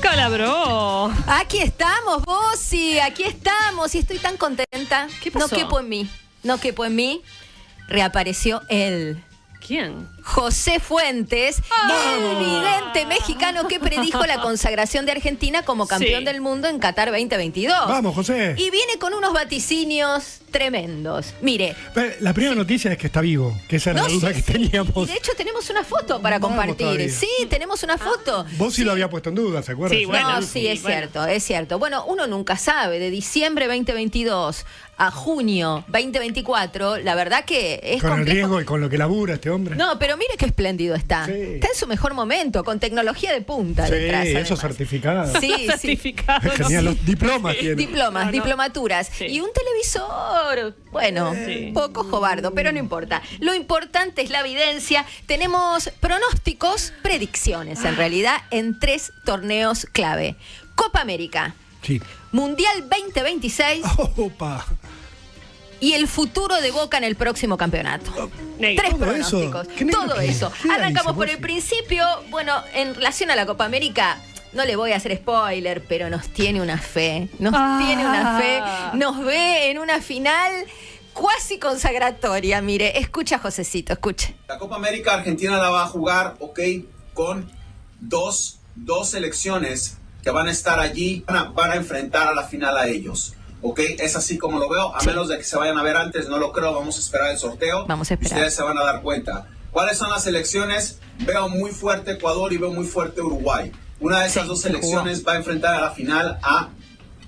¡Calabró! Aquí estamos, Bossi, aquí estamos y estoy tan contenta. ¿Qué pasó? No quepo en mí. Reapareció él. ¿Quién? José Fuentes, el vidente mexicano que predijo la consagración de Argentina como campeón del mundo en Qatar 2022. Vamos, José. Y viene con unos vaticinios tremendos. Mire. La primera noticia es que está vivo, que esa era la duda que teníamos. Y de hecho tenemos una foto para compartir. Todavía. Sí, tenemos una foto. Vos sí lo había puesto en duda, ¿se acuerdan? Sí, bueno, Sí, es cierto, es cierto. Bueno, uno nunca sabe, de diciembre 2022 a junio 2024, la verdad que es con complejo. el riesgo y con lo que labura este hombre. No, pero mire qué espléndido está. Sí. Está en su mejor momento, con tecnología de punta Sí, detrás. esos además. certificados. Sí, sí. Certificado. Genial, los diplomas tiene. Diplomas, diplomaturas. Sí. Y un televisor, bueno, poco jobardo, pero no importa. Lo importante es la evidencia. Tenemos pronósticos, predicciones en realidad, en 3 torneos clave. Copa América, Sí. Mundial 2026 Opa. y el futuro de Boca en el próximo campeonato. Negro. 3 Todo eso. pronósticos. ¿Qué negro Todo qué? eso. ¿Qué Arrancamos dice, por el vos? principio. Bueno, en relación a la Copa América, no le voy a hacer spoiler, pero nos tiene una fe. Nos tiene una fe. Nos ve en una final cuasi consagratoria. Mire, escucha, Josecito, escuche. La Copa América Argentina la va a jugar, con dos selecciones que van a estar allí, van a enfrentar a la final a ellos. Es así como lo veo, a menos de que se vayan a ver antes, no lo creo, vamos a esperar el sorteo. Vamos a esperar. Ustedes se van a dar cuenta. ¿Cuáles son las selecciones? Veo muy fuerte Ecuador y veo muy fuerte Uruguay. Una de esas dos selecciones va a enfrentar a la final a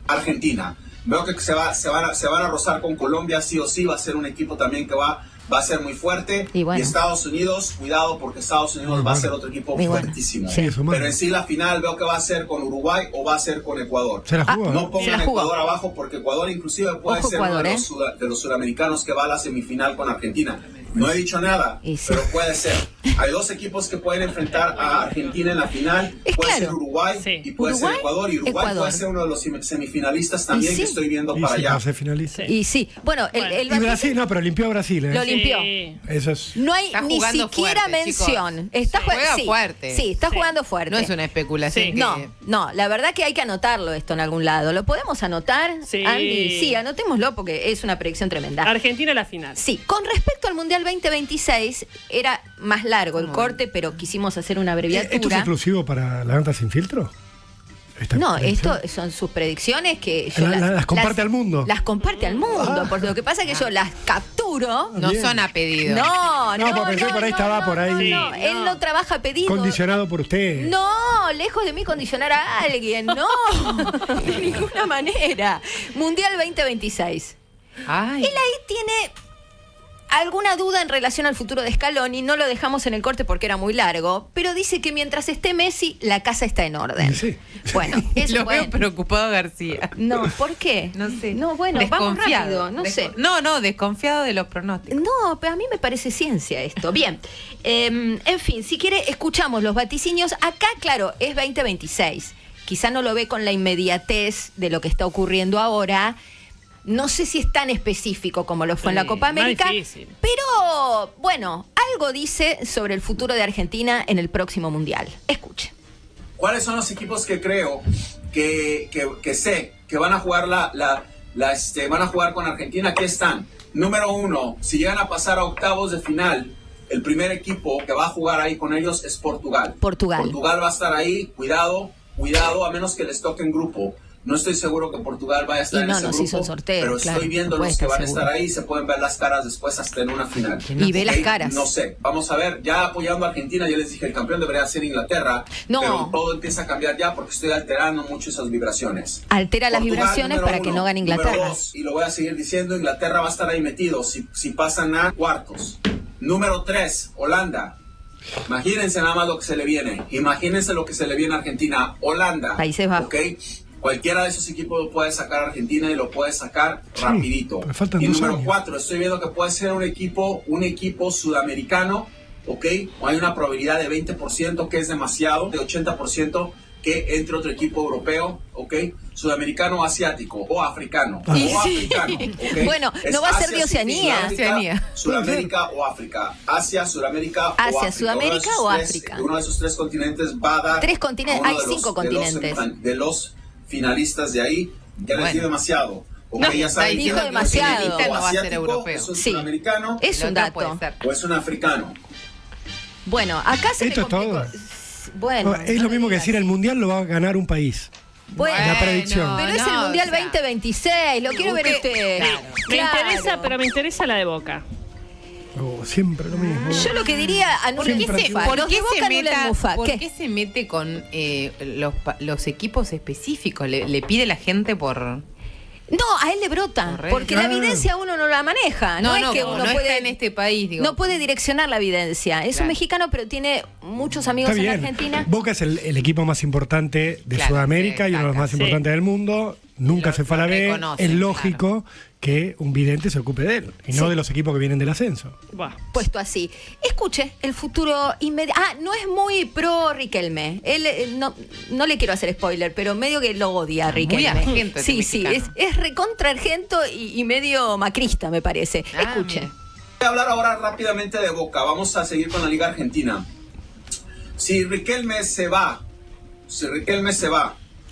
Argentina. Veo que se van a rozar con Colombia, sí o sí, va a ser un equipo también que va a ser muy fuerte. Y bueno. Y Estados Unidos, cuidado porque Estados Unidos va a ser otro equipo fuertísimo. Sí, eso, Pero en sí la final veo que va a ser con Uruguay o va a ser con Ecuador. Se la jugó. No se pongan la jugó. Ecuador abajo porque Ecuador inclusive puede Ojo, ser Ecuador, uno de los sudamericanos que va a la semifinal con Argentina. No he dicho nada, Y sí. pero puede ser. Hay 2 equipos que pueden enfrentar a Argentina en la final. Es Puede claro. ser Uruguay Sí. y puede Uruguay, ser Ecuador. Y Uruguay Ecuador. puede ser uno de los semifinalistas también Y que sí. estoy viendo Y para sí, allá. va a ser finalista. Y sí, bueno, Bueno. el Y Brasil, no, pero limpió a Brasil, ¿eh? Lo limpió. Sí. Eso es. No hay Está ni jugando siquiera fuerte, mención. chicos. Está Juega sí, fuerte. Sí, está Sí. jugando fuerte. No es una especulación. Sí. que- No, la verdad que hay que anotarlo esto en algún lado. ¿Lo podemos anotar, Sí. Andy? Sí, anotémoslo porque es una predicción tremenda. Argentina la final. Sí, con respecto al Mundial 2026, era más largo el corte, pero quisimos hacer una ¿Esto es abreviatura. exclusivo para la Nata Sin Filtro? Esta No, predicción. esto son sus predicciones que yo Las comparte al mundo. Las comparte al mundo, porque lo que pasa es que yo las capturo. No Bien. son a pedido. No, porque pensé por ahí estaba por ahí. no, Sí, él no. no trabaja a pedido. Condicionado por usted. No, lejos de mí condicionar a alguien, no, de ninguna manera. Mundial 2026. Ay. Él ahí tiene alguna duda en relación al futuro de Scaloni, no lo dejamos en el corte porque era muy largo, pero dice que mientras esté Messi, la casa está en orden. Sí. Bueno, eso Lo bueno. veo preocupado a García. No, ¿por qué? No sé. No, bueno, vamos rápido, no sé. No, desconfiado de los pronósticos. No, pero a mí me parece ciencia esto. Bien, en fin, si quiere, escuchamos los vaticinios. Acá, claro, es 2026. Quizá no lo ve con la inmediatez de lo que está ocurriendo ahora. No sé si es tan específico como lo fue en la Copa más América, difícil. pero bueno, algo dice sobre el futuro de Argentina en el próximo Mundial. Escuche. ¿Cuáles son los equipos que creo que sé que van a jugar van a jugar con Argentina? Aquí están. Número 1, si llegan a pasar a octavos de final, el primer equipo que va a jugar ahí con ellos es Portugal. Portugal va a estar ahí, cuidado, a menos que les toque en grupo. No estoy seguro que Portugal vaya a estar Y en no ese nos grupo, hizo el sorteo, pero claro, estoy viendo no puede los que estar van a estar seguro. ahí, se pueden ver las caras después hasta en una final. Y ve las ¿Ok? caras. No sé, vamos a ver, ya apoyando a Argentina, ya les dije, el campeón debería ser Inglaterra, No. pero todo empieza a cambiar ya porque estoy alterando mucho esas vibraciones. Altera las Portugal, vibraciones número para que uno. no gane Número Inglaterra. 2, y lo voy a seguir diciendo, Inglaterra va a estar ahí metido si pasan a cuartos. Número 3, Holanda. Imagínense nada más lo que se le viene. Imagínense lo que se le viene a Argentina. Holanda. Países Bajos. ¿Ok? Cualquiera de esos equipos lo puede sacar a Argentina y lo puede sacar rapidito. pero faltan Y 2 número años. 4, estoy viendo que puede ser un equipo sudamericano, ¿ok? Hay una probabilidad de 20% que es demasiado, de 80% que entre otro equipo europeo, ¿ok? Sudamericano o asiático, o africano, Ah. Y o sí. africano, ¿ok? Bueno, Es no va a ser de Asia, Oceanía. Oceanía. Sudamérica o África. Asia, Sudamérica o Asia, África. Sudamérica o África. Uno de esos 3 continentes va a dar 3 continentes, a uno hay de los- 5 de los continentes. de los finalistas de ahí. Ya les Bueno. di demasiado. Ok, No, ya está saben dijo que un demasiado. equipo No va a ser asiático, europeo. es un Sí. sudamericano Es El un otro dato. puede ser. o es un africano. Bueno, acá se Esto me es complicó. todo. Bueno, Es lo mismo que decir el mundial lo va a ganar un país. Bueno, la predicción. pero es el Mundial 2026, lo quiero ver usted. Me interesa, pero me interesa la de Boca. Siempre lo mismo. Yo lo que diría, anulen Mufa. Los de Boca anulen Mufa. ¿Por ¿Qué? qué se mete con los equipos específicos? ¿Le pide la gente por...? No, a él le brota, Correcto. porque la evidencia uno no la maneja. No, es que uno no puede está en este país, digo. no puede direccionar la evidencia. Es un Claro. mexicano, pero tiene muchos amigos Está en bien. Argentina. Boca es el equipo más importante de Claro, Sudamérica sí, y uno de los más sí. importantes del mundo. Nunca se fue a la B. reconocen, Es lógico que un vidente se ocupe de él y no Sí. de los equipos que vienen del ascenso. Buah. Puesto así. Escuche, el futuro inmediato. No es muy pro Riquelme. Él no le quiero hacer spoiler, pero medio que lo odia a Riquelme. argento este Sí, sí, mexicano. es recontra argento y medio macrista, me parece. Escuche. mira. Voy a hablar ahora rápidamente de Boca. Vamos a seguir con la Liga Argentina. Si Riquelme se va,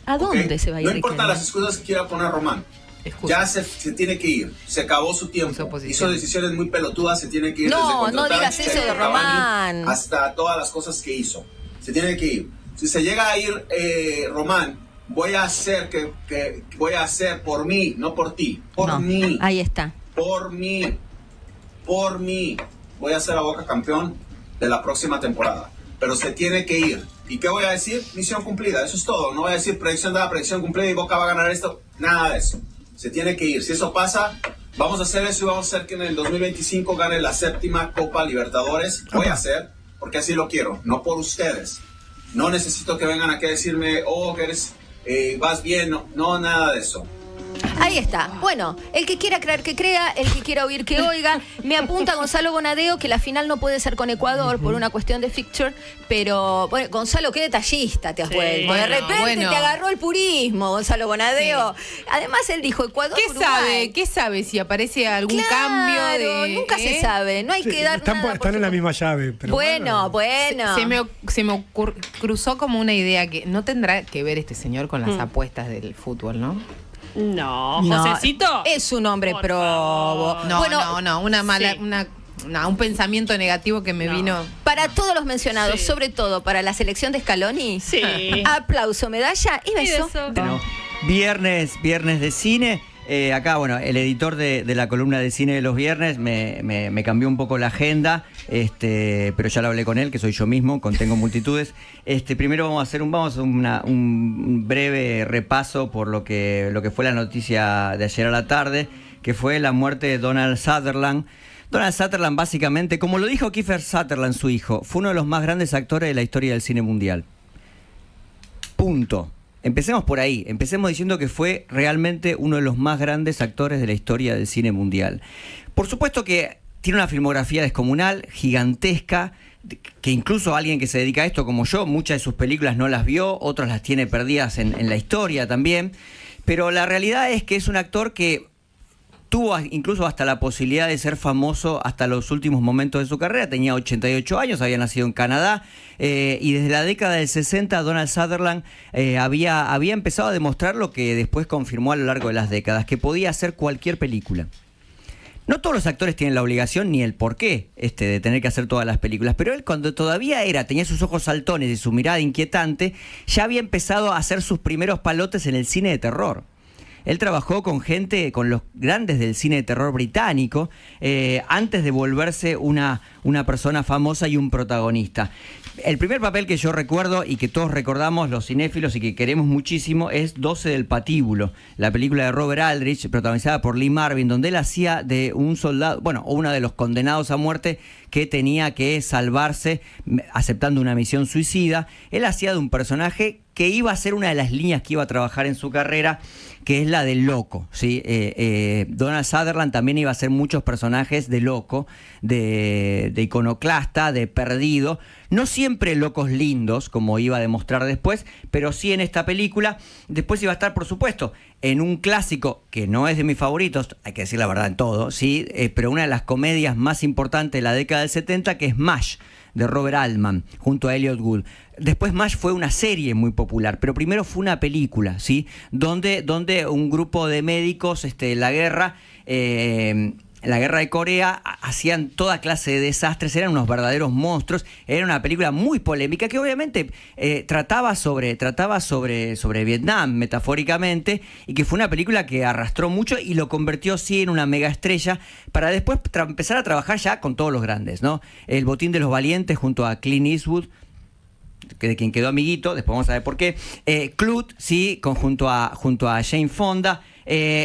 ¿A dónde ¿ok? se va a ir No importa Riquelme? las excusas que quiera poner Román. Excusa. Ya se tiene que ir. Se acabó su tiempo. Su posición. Hizo decisiones muy pelotudas. Se tiene que ir. No, desde no contratar digas a eso de Cavani Román. Hasta todas las cosas que hizo. Se tiene que ir. Si se llega a ir Román, voy a hacer voy a hacer por mí, no por ti. Por No, mí. ahí está. Por mí. Voy a ser a Boca campeón de la próxima temporada. Pero se tiene que ir. ¿Y qué voy a decir? Misión cumplida. Eso es todo. No voy a decir predicción dada, predicción cumplida y Boca va a ganar esto. Nada de eso. Se tiene que ir. Si eso pasa, vamos a hacer eso y vamos a hacer que en el 2025 gane la 7ª Copa Libertadores. Voy a hacer, porque así lo quiero. No por ustedes. No necesito que vengan aquí a decirme, que eres, vas bien. No, nada de eso. Ahí está. Bueno, el que quiera creer que crea, el que quiera oír que oiga. Me apunta Gonzalo Bonadeo que la final no puede ser con Ecuador por una cuestión de fixture, pero bueno, Gonzalo, qué detallista te has Sí. vuelto. De Bueno, repente bueno. te agarró el purismo, Gonzalo Bonadeo. Además, él dijo Ecuador. ¿Qué Uruguay. sabe? ¿Qué sabe si aparece algún Claro, cambio de...? nunca se sabe. No hay que dar Están, nada por están en la supuesto. misma llave. Pero Bueno. Se me cruzó como una idea que no tendrá que ver este señor con las apuestas del fútbol, ¿no? No, No, Josecito. es un hombre Por probo. favor. No, Bueno, no, una mala, Sí. un pensamiento negativo que me No. vino. para todos los mencionados, Sí. sobre todo para la selección de Scaloni, Sí. aplauso, medalla y beso. Bueno, viernes de cine. Acá, bueno, el editor de la columna de cine de los viernes me cambió un poco la agenda, pero ya lo hablé con él, que soy yo mismo, contengo multitudes. Primero vamos a hacer un breve repaso por lo que fue la noticia de ayer a la tarde, que fue la muerte de Donald Sutherland. Donald Sutherland, básicamente, como lo dijo Kiefer Sutherland, su hijo, fue uno de los más grandes actores de la historia del cine mundial. Punto. Empecemos por ahí. Empecemos diciendo que fue realmente uno de los más grandes actores de la historia del cine mundial. Por supuesto que tiene una filmografía descomunal, gigantesca, que incluso alguien que se dedica a esto como yo, muchas de sus películas no las vio, otras las tiene perdidas en la historia también. Pero la realidad es que es un actor que tuvo incluso hasta la posibilidad de ser famoso hasta los últimos momentos de su carrera. Tenía 88 años, había nacido en Canadá, y desde la década del 60 Donald Sutherland había empezado a demostrar lo que después confirmó a lo largo de las décadas, que podía hacer cualquier película. No todos los actores tienen la obligación ni el porqué de tener que hacer todas las películas, pero él cuando todavía tenía sus ojos saltones y su mirada inquietante, ya había empezado a hacer sus primeros palotes en el cine de terror. Él trabajó con los grandes del cine de terror británico, antes de volverse una persona famosa y un protagonista. El primer papel que yo recuerdo y que todos recordamos, los cinéfilos, y que queremos muchísimo, es 12 del Patíbulo, la película de Robert Aldrich, protagonizada por Lee Marvin, donde él hacía de un soldado, uno de los condenados a muerte que tenía que salvarse aceptando una misión suicida. Él hacía de un personaje que iba a ser una de las líneas que iba a trabajar en su carrera, que es la del loco, ¿sí? Donald Sutherland también iba a hacer muchos personajes de loco, de iconoclasta, de perdido, no siempre locos lindos, como iba a demostrar después, pero sí en esta película. Después iba a estar, por supuesto, en un clásico que no es de mis favoritos, hay que decir la verdad en todo, ¿sí? Pero una de las comedias más importantes de la década del 70, que es MASH, de Robert Altman, junto a Elliot Gould. Después MASH fue una serie muy popular, pero primero fue una película, ¿sí? Donde un grupo de médicos, la guerra, en la guerra de Corea hacían toda clase de desastres, eran unos verdaderos monstruos. Era una película muy polémica que obviamente trataba sobre Vietnam, metafóricamente, y que fue una película que arrastró mucho y lo convirtió sí en una mega estrella para después empezar a trabajar ya con todos los grandes, ¿no? El Botín de los Valientes junto a Clint Eastwood, de quien quedó amiguito, después vamos a ver por qué. Clut, sí, junto a Jane Fonda.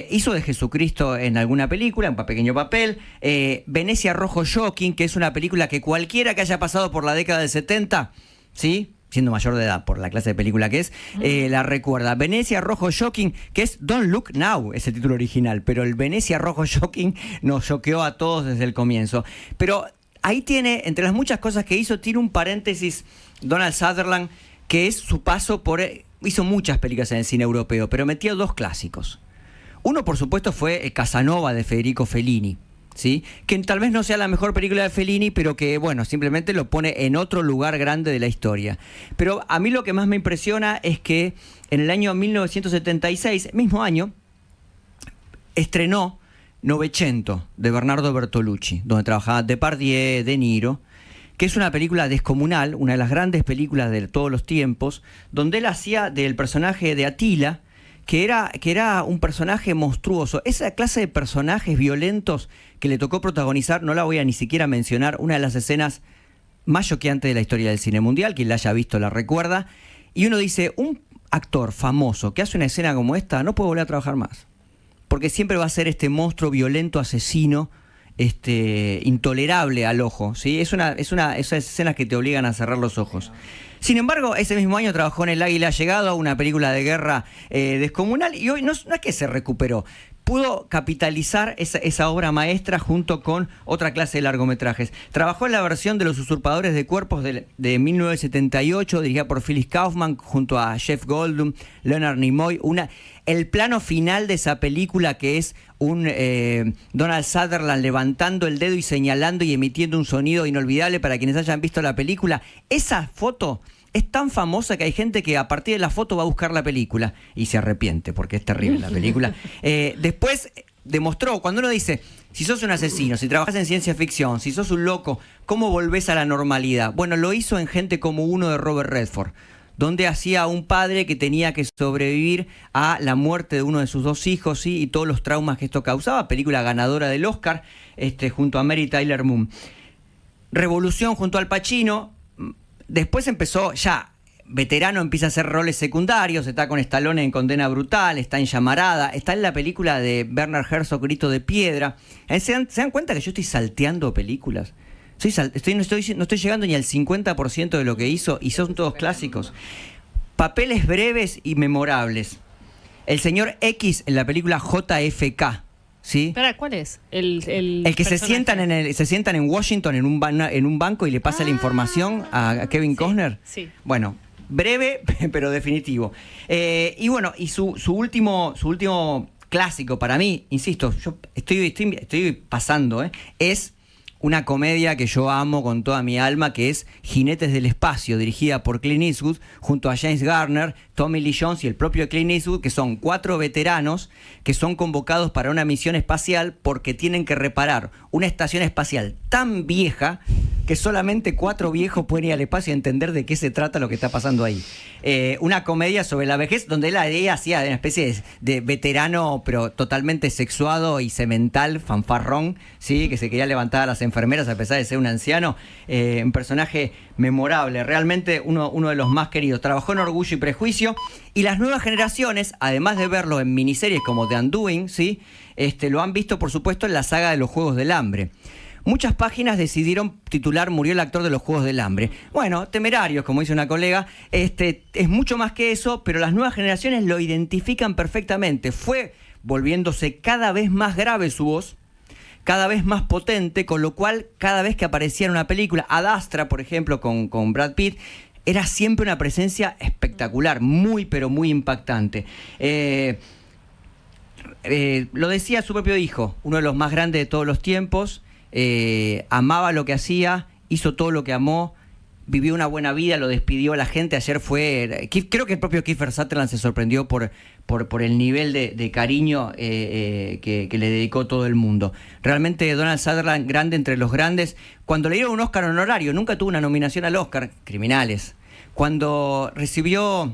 Hizo de Jesucristo en alguna película, un pequeño papel. Venecia Rojo Shocking, que es una película que cualquiera que haya pasado por la década del 70, ¿sí?, siendo mayor de edad por la clase de película que es, la recuerda. Venecia Rojo Shocking, que es Don't Look Now, es el título original, pero el Venecia Rojo Shocking nos choqueó a todos desde el comienzo. Pero ahí tiene, entre las muchas cosas que hizo, tiene un paréntesis Donald Sutherland, que es su paso por... Hizo muchas películas en el cine europeo, pero metió 2 clásicos. Uno, por supuesto, fue Casanova de Federico Fellini, ¿sí?, que tal vez no sea la mejor película de Fellini, pero que, bueno, simplemente lo pone en otro lugar grande de la historia. Pero a mí lo que más me impresiona es que en el año 1976, mismo año, estrenó Novecento, de Bernardo Bertolucci, donde trabajaban Depardieu, De Niro, que es una película descomunal, una de las grandes películas de todos los tiempos, donde él hacía del personaje de Attila, que era un personaje monstruoso. Esa clase de personajes violentos que le tocó protagonizar, no la voy a ni siquiera mencionar, una de las escenas más choqueantes de la historia del cine mundial, quien la haya visto la recuerda, y uno dice, un actor famoso que hace una escena como esta no puede volver a trabajar más, porque siempre va a ser este monstruo violento, asesino, intolerable al ojo, ¿sí? Esas escenas que te obligan a cerrar los ojos. Sin embargo, ese mismo año trabajó en El Águila ha llegado, una película de guerra descomunal, y hoy no es que se recuperó, pudo capitalizar esa obra maestra junto con otra clase de largometrajes. Trabajó en la versión de Los usurpadores de cuerpos de 1978, dirigida por Phyllis Kaufman, junto a Jeff Goldblum, Leonard Nimoy. El plano final de esa película, que es un Donald Sutherland levantando el dedo y señalando y emitiendo un sonido inolvidable para quienes hayan visto la película. Esa foto es tan famosa que hay gente que a partir de la foto va a buscar la película y se arrepiente porque es terrible la película. Después demostró, cuando uno dice, si sos un asesino, si trabajas en ciencia ficción, si sos un loco, ¿cómo volvés a la normalidad? Bueno, lo hizo en Gente como uno de Robert Redford, donde hacía un padre que tenía que sobrevivir a la muerte de uno de sus 2 hijos, ¿sí?, y todos los traumas que esto causaba. Película ganadora del Oscar, junto a Mary Tyler Moore. Revolución junto al Pacino. Después empezó, ya veterano, empieza a hacer roles secundarios, está con Stallone en Condena Brutal, está en Llamarada, está en la película de Werner Herzog, Grito de Piedra. ¿Se dan cuenta que yo estoy salteando películas? No estoy llegando ni al 50% de lo que hizo, y son todos clásicos. Papeles breves y memorables. El señor X en la película JFK, ¿sí? Espera, ¿cuál es? El que se sientan en Washington en un banco y le pasa la información a Kevin Costner. Sí. Bueno, breve pero definitivo. Y bueno, y su último clásico para mí, insisto, yo estoy pasando, es una comedia que yo amo con toda mi alma, que es Jinetes del Espacio, dirigida por Clint Eastwood, junto a James Garner, Tommy Lee Jones y el propio Clint Eastwood, que son 4 veteranos que son convocados para una misión espacial porque tienen que reparar una estación espacial tan vieja que solamente 4 viejos pueden ir al espacio y entender de qué se trata lo que está pasando ahí. Una comedia sobre la vejez, donde ella hacía una especie de veterano, pero totalmente sexuado y semental, fanfarrón, ¿sí?, que se quería levantar a las enfermeras a pesar de ser un anciano. Un personaje memorable, realmente uno de los más queridos. Trabajó en Orgullo y Prejuicio, y las nuevas generaciones, además de verlo en miniseries como The Undoing, ¿sí?, lo han visto, por supuesto, en la saga de los Juegos del Hambre. Muchas páginas decidieron titular "Murió el actor de los Juegos del Hambre". Bueno, temerarios, como dice una colega, es mucho más que eso, pero las nuevas generaciones lo identifican perfectamente. Fue volviéndose cada vez más grave su voz, cada vez más potente, con lo cual cada vez que aparecía en una película, Ad Astra, por ejemplo, con Brad Pitt, era siempre una presencia espectacular, muy pero muy impactante. Lo decía su propio hijo, uno de los más grandes de todos los tiempos. Amaba lo que hacía, hizo todo lo que amó, vivió una buena vida, lo despidió la gente. Ayer creo que el propio Kiefer Sutherland se sorprendió por el nivel de cariño que le dedicó todo el mundo. Realmente Donald Sutherland, grande entre los grandes. Cuando le dieron un Oscar honorario, nunca tuvo una nominación al Oscar, Criminales. Cuando recibió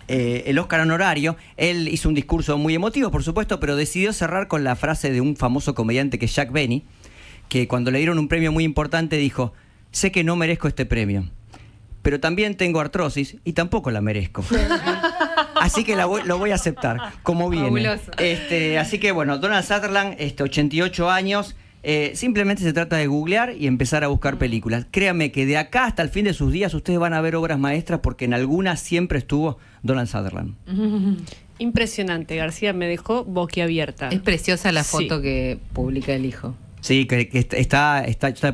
el Oscar honorario, él hizo un discurso muy emotivo, por supuesto, pero decidió cerrar con la frase de un famoso comediante que es Jack Benny, que cuando le dieron un premio muy importante dijo: sé que no merezco este premio, pero también tengo artrosis y tampoco la merezco. Así que lo voy a aceptar, como viene. Así que bueno, Donald Sutherland, 88 años, simplemente se trata de googlear y empezar a buscar películas. Créanme que de acá hasta el fin de sus días ustedes van a ver obras maestras, porque en algunas siempre estuvo Donald Sutherland. Impresionante, García, me dejó boquiabierta. Es preciosa la foto que publica el hijo. Sí, que está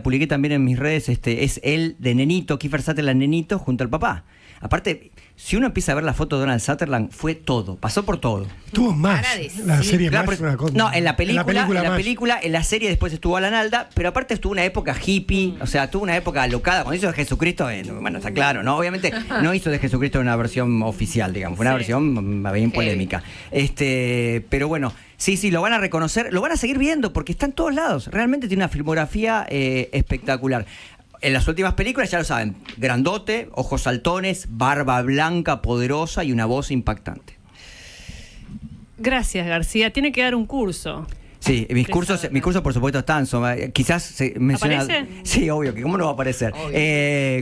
publiqué también en mis redes. Es él de nenito, Kiefer Sutherland nenito, junto al papá. Aparte, si uno empieza a ver la foto de Donald Sutherland, fue todo, pasó por todo. Tuvo más. La serie claro, más. Una cosa. No, en la película, en la serie después estuvo Alan Alda, pero aparte estuvo una época hippie, o sea, tuvo una época alocada. Cuando hizo de Jesucristo, bueno, está claro, ¿no? Obviamente no hizo de Jesucristo una versión oficial, digamos, fue una versión bien polémica. Pero bueno, sí, lo van a reconocer, lo van a seguir viendo, porque está en todos lados. Realmente tiene una filmografía espectacular. En las últimas películas, ya lo saben, grandote, ojos saltones, barba blanca, poderosa y una voz impactante. Gracias, García. Tiene que dar un curso. Sí, mis cursos por supuesto están. Quizás se menciona. ¿Aparece? Sí, obvio, que cómo no va a aparecer.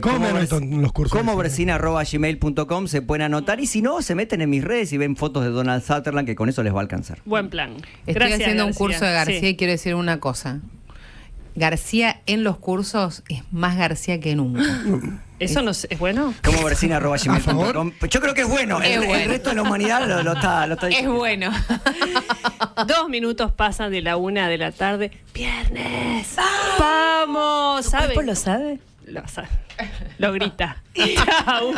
¿Cómo anotan los cursos? Comobresina@gmail.com se pueden anotar, y si no, se meten en mis redes y ven fotos de Donald Sutherland, que con eso les va a alcanzar. Buen plan. Estoy haciendo un curso de García y quiero decir una cosa. García en los cursos es más García que nunca. ¿Eso no es bueno? Comobresina@gmail.com. Yo creo que es bueno. El resto de la humanidad lo está Es diciendo. bueno. 2 minutos pasan de la 1 de la tarde. ¡Viernes! ¡Vamos! ¿Tu cuerpo lo sabe? Lo sabe. Lo grita. ¡Chao!